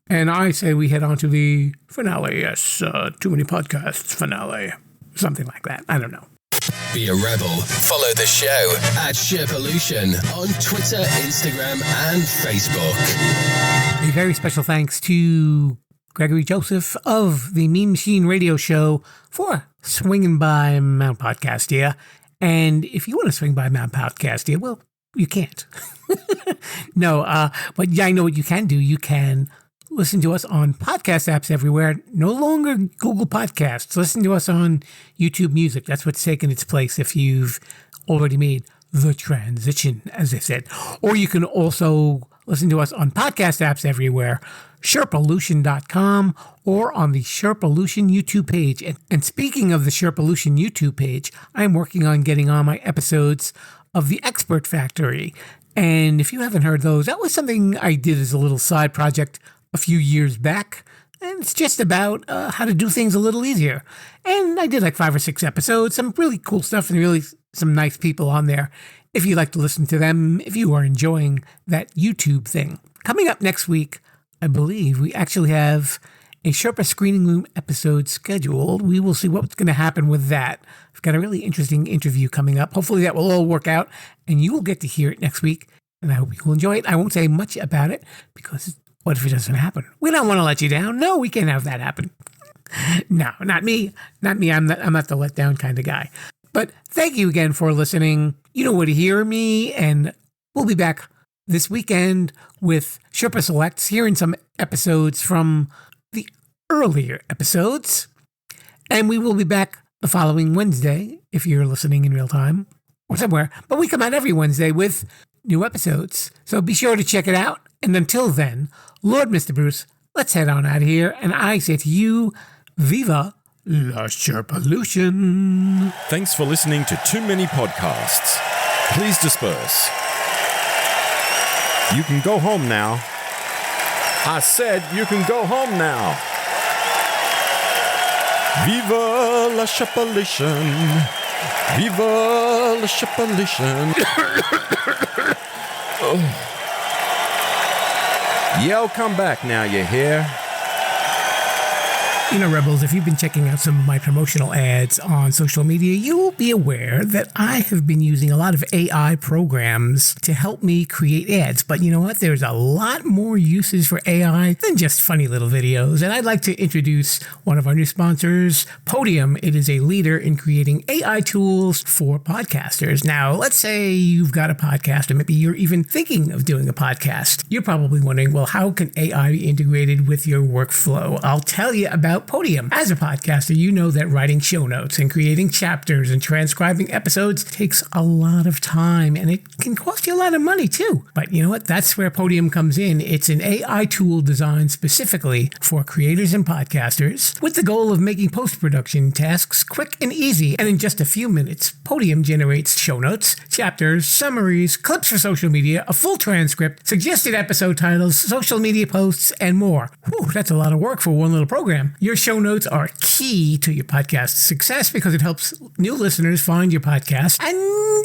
And I say we head on to the finale. Yes, Too Many Podcasts finale. Something like that. I don't know. Be a rebel. Follow the show at Sherpalution on Twitter, Instagram, and Facebook. A very special thanks to Gregory Joseph of the Mean Machine Radio Show for swinging by Mount Podcastia. And if you want to swing by Mount Podcastia, well, you can't. No, but yeah, I know what you can do. You can listen to us on podcast apps everywhere. No longer Google Podcasts. Listen to us on YouTube Music. That's what's taken its place if you've already made the transition, as they said. Or you can also listen to us on podcast apps everywhere, Sherpalution.com, or on the Sherpalution YouTube page. And speaking of the Sherpalution YouTube page, I'm working on getting on my episodes of The Expert Factory. And if you haven't heard those, that was something I did as a little side project a few years back, and it's just about how to do things a little easier. And I did like 5 or 6 episodes, some really cool stuff, and really some nice people on there. If you'd like to listen to them, if you are enjoying that YouTube thing. Coming up next week, I believe we actually have a Sherpa Screening Room episode scheduled. We will see what's going to happen with that. I've got a really interesting interview coming up. Hopefully that will all work out, and you will get to hear it next week, and I hope you will enjoy it. I won't say much about it, because what if it doesn't happen? We don't want to let you down. No, we can't have that happen. No, not me. Not me. I'm not the letdown kind of guy. But thank you again for listening. You know where to hear me, and we'll be back this weekend with Sherpa Selects, hearing some episodes from the earlier episodes. And we will be back the following Wednesday, if you're listening in real time or somewhere. But we come out every Wednesday with new episodes. So be sure to check it out. And until then, Lord Mr. Bruce, let's head on out of here. And I say to you, Viva la Sherpalution. Thanks for listening to Too Many Podcasts. Please disperse. You can go home now. I said you can go home now. Viva la Sherpalution. Viva la Sherpalution. Oh. Yo, come back now, you hear? You know, Rebels, if you've been checking out some of my promotional ads on social media, you will be aware that I have been using a lot of AI programs to help me create ads. But you know what? There's a lot more uses for AI than just funny little videos. And I'd like to introduce one of our new sponsors, Podimo. It is a leader in creating AI tools for podcasters. Now, let's say you've got a podcast, or maybe you're even thinking of doing a podcast. You're probably wondering, well, how can AI be integrated with your workflow? I'll tell you about Podimo. As a podcaster, you know that writing show notes and creating chapters and transcribing episodes takes a lot of time, and it can cost you a lot of money too. But you know what? That's where Podimo comes in. It's an AI tool designed specifically for creators and podcasters with the goal of making post-production tasks quick and easy. And in just a few minutes, Podimo generates show notes, chapters, summaries, clips for social media, a full transcript, suggested episode titles, social media posts, and more. Whew, that's a lot of work for one little program. Your show notes are key to your podcast's success because it helps new listeners find your podcast and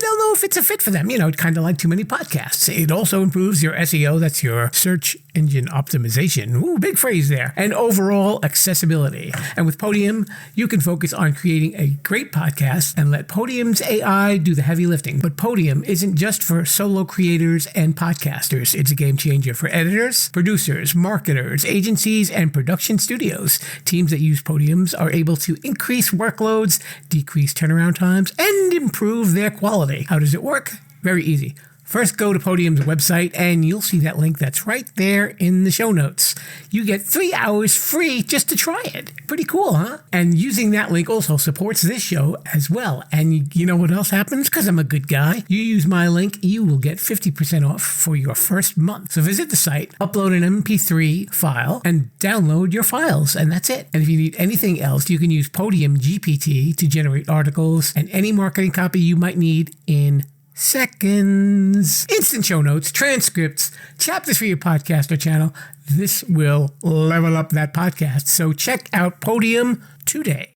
they'll know if it's a fit for them. You know, kind of like Too Many Podcasts. It also improves your SEO, that's your search engine optimization. Ooh, big phrase there. And overall accessibility. And with Podimo, you can focus on creating a great podcast and let Podimo's AI do the heavy lifting. But Podimo isn't just for solo creators and podcasters. It's a game changer for editors, producers, marketers, agencies, and production studios. Teams that use Podimo are able to increase workloads, decrease turnaround times, and improve their quality. How does it work? Very easy. First, go to Podimo's website, and you'll see that link that's right there in the show notes. You get 3 hours free just to try it. Pretty cool, huh? And using that link also supports this show as well. And you know what else happens? Because I'm a good guy. You use my link, you will get 50% off for your first month. So visit the site, upload an MP3 file, and download your files, and that's it. And if you need anything else, you can use Podimo GPT to generate articles and any marketing copy you might need in seconds. Instant show notes, transcripts, chapters for your podcast or channel. This will level up that podcast. So check out Podimo today.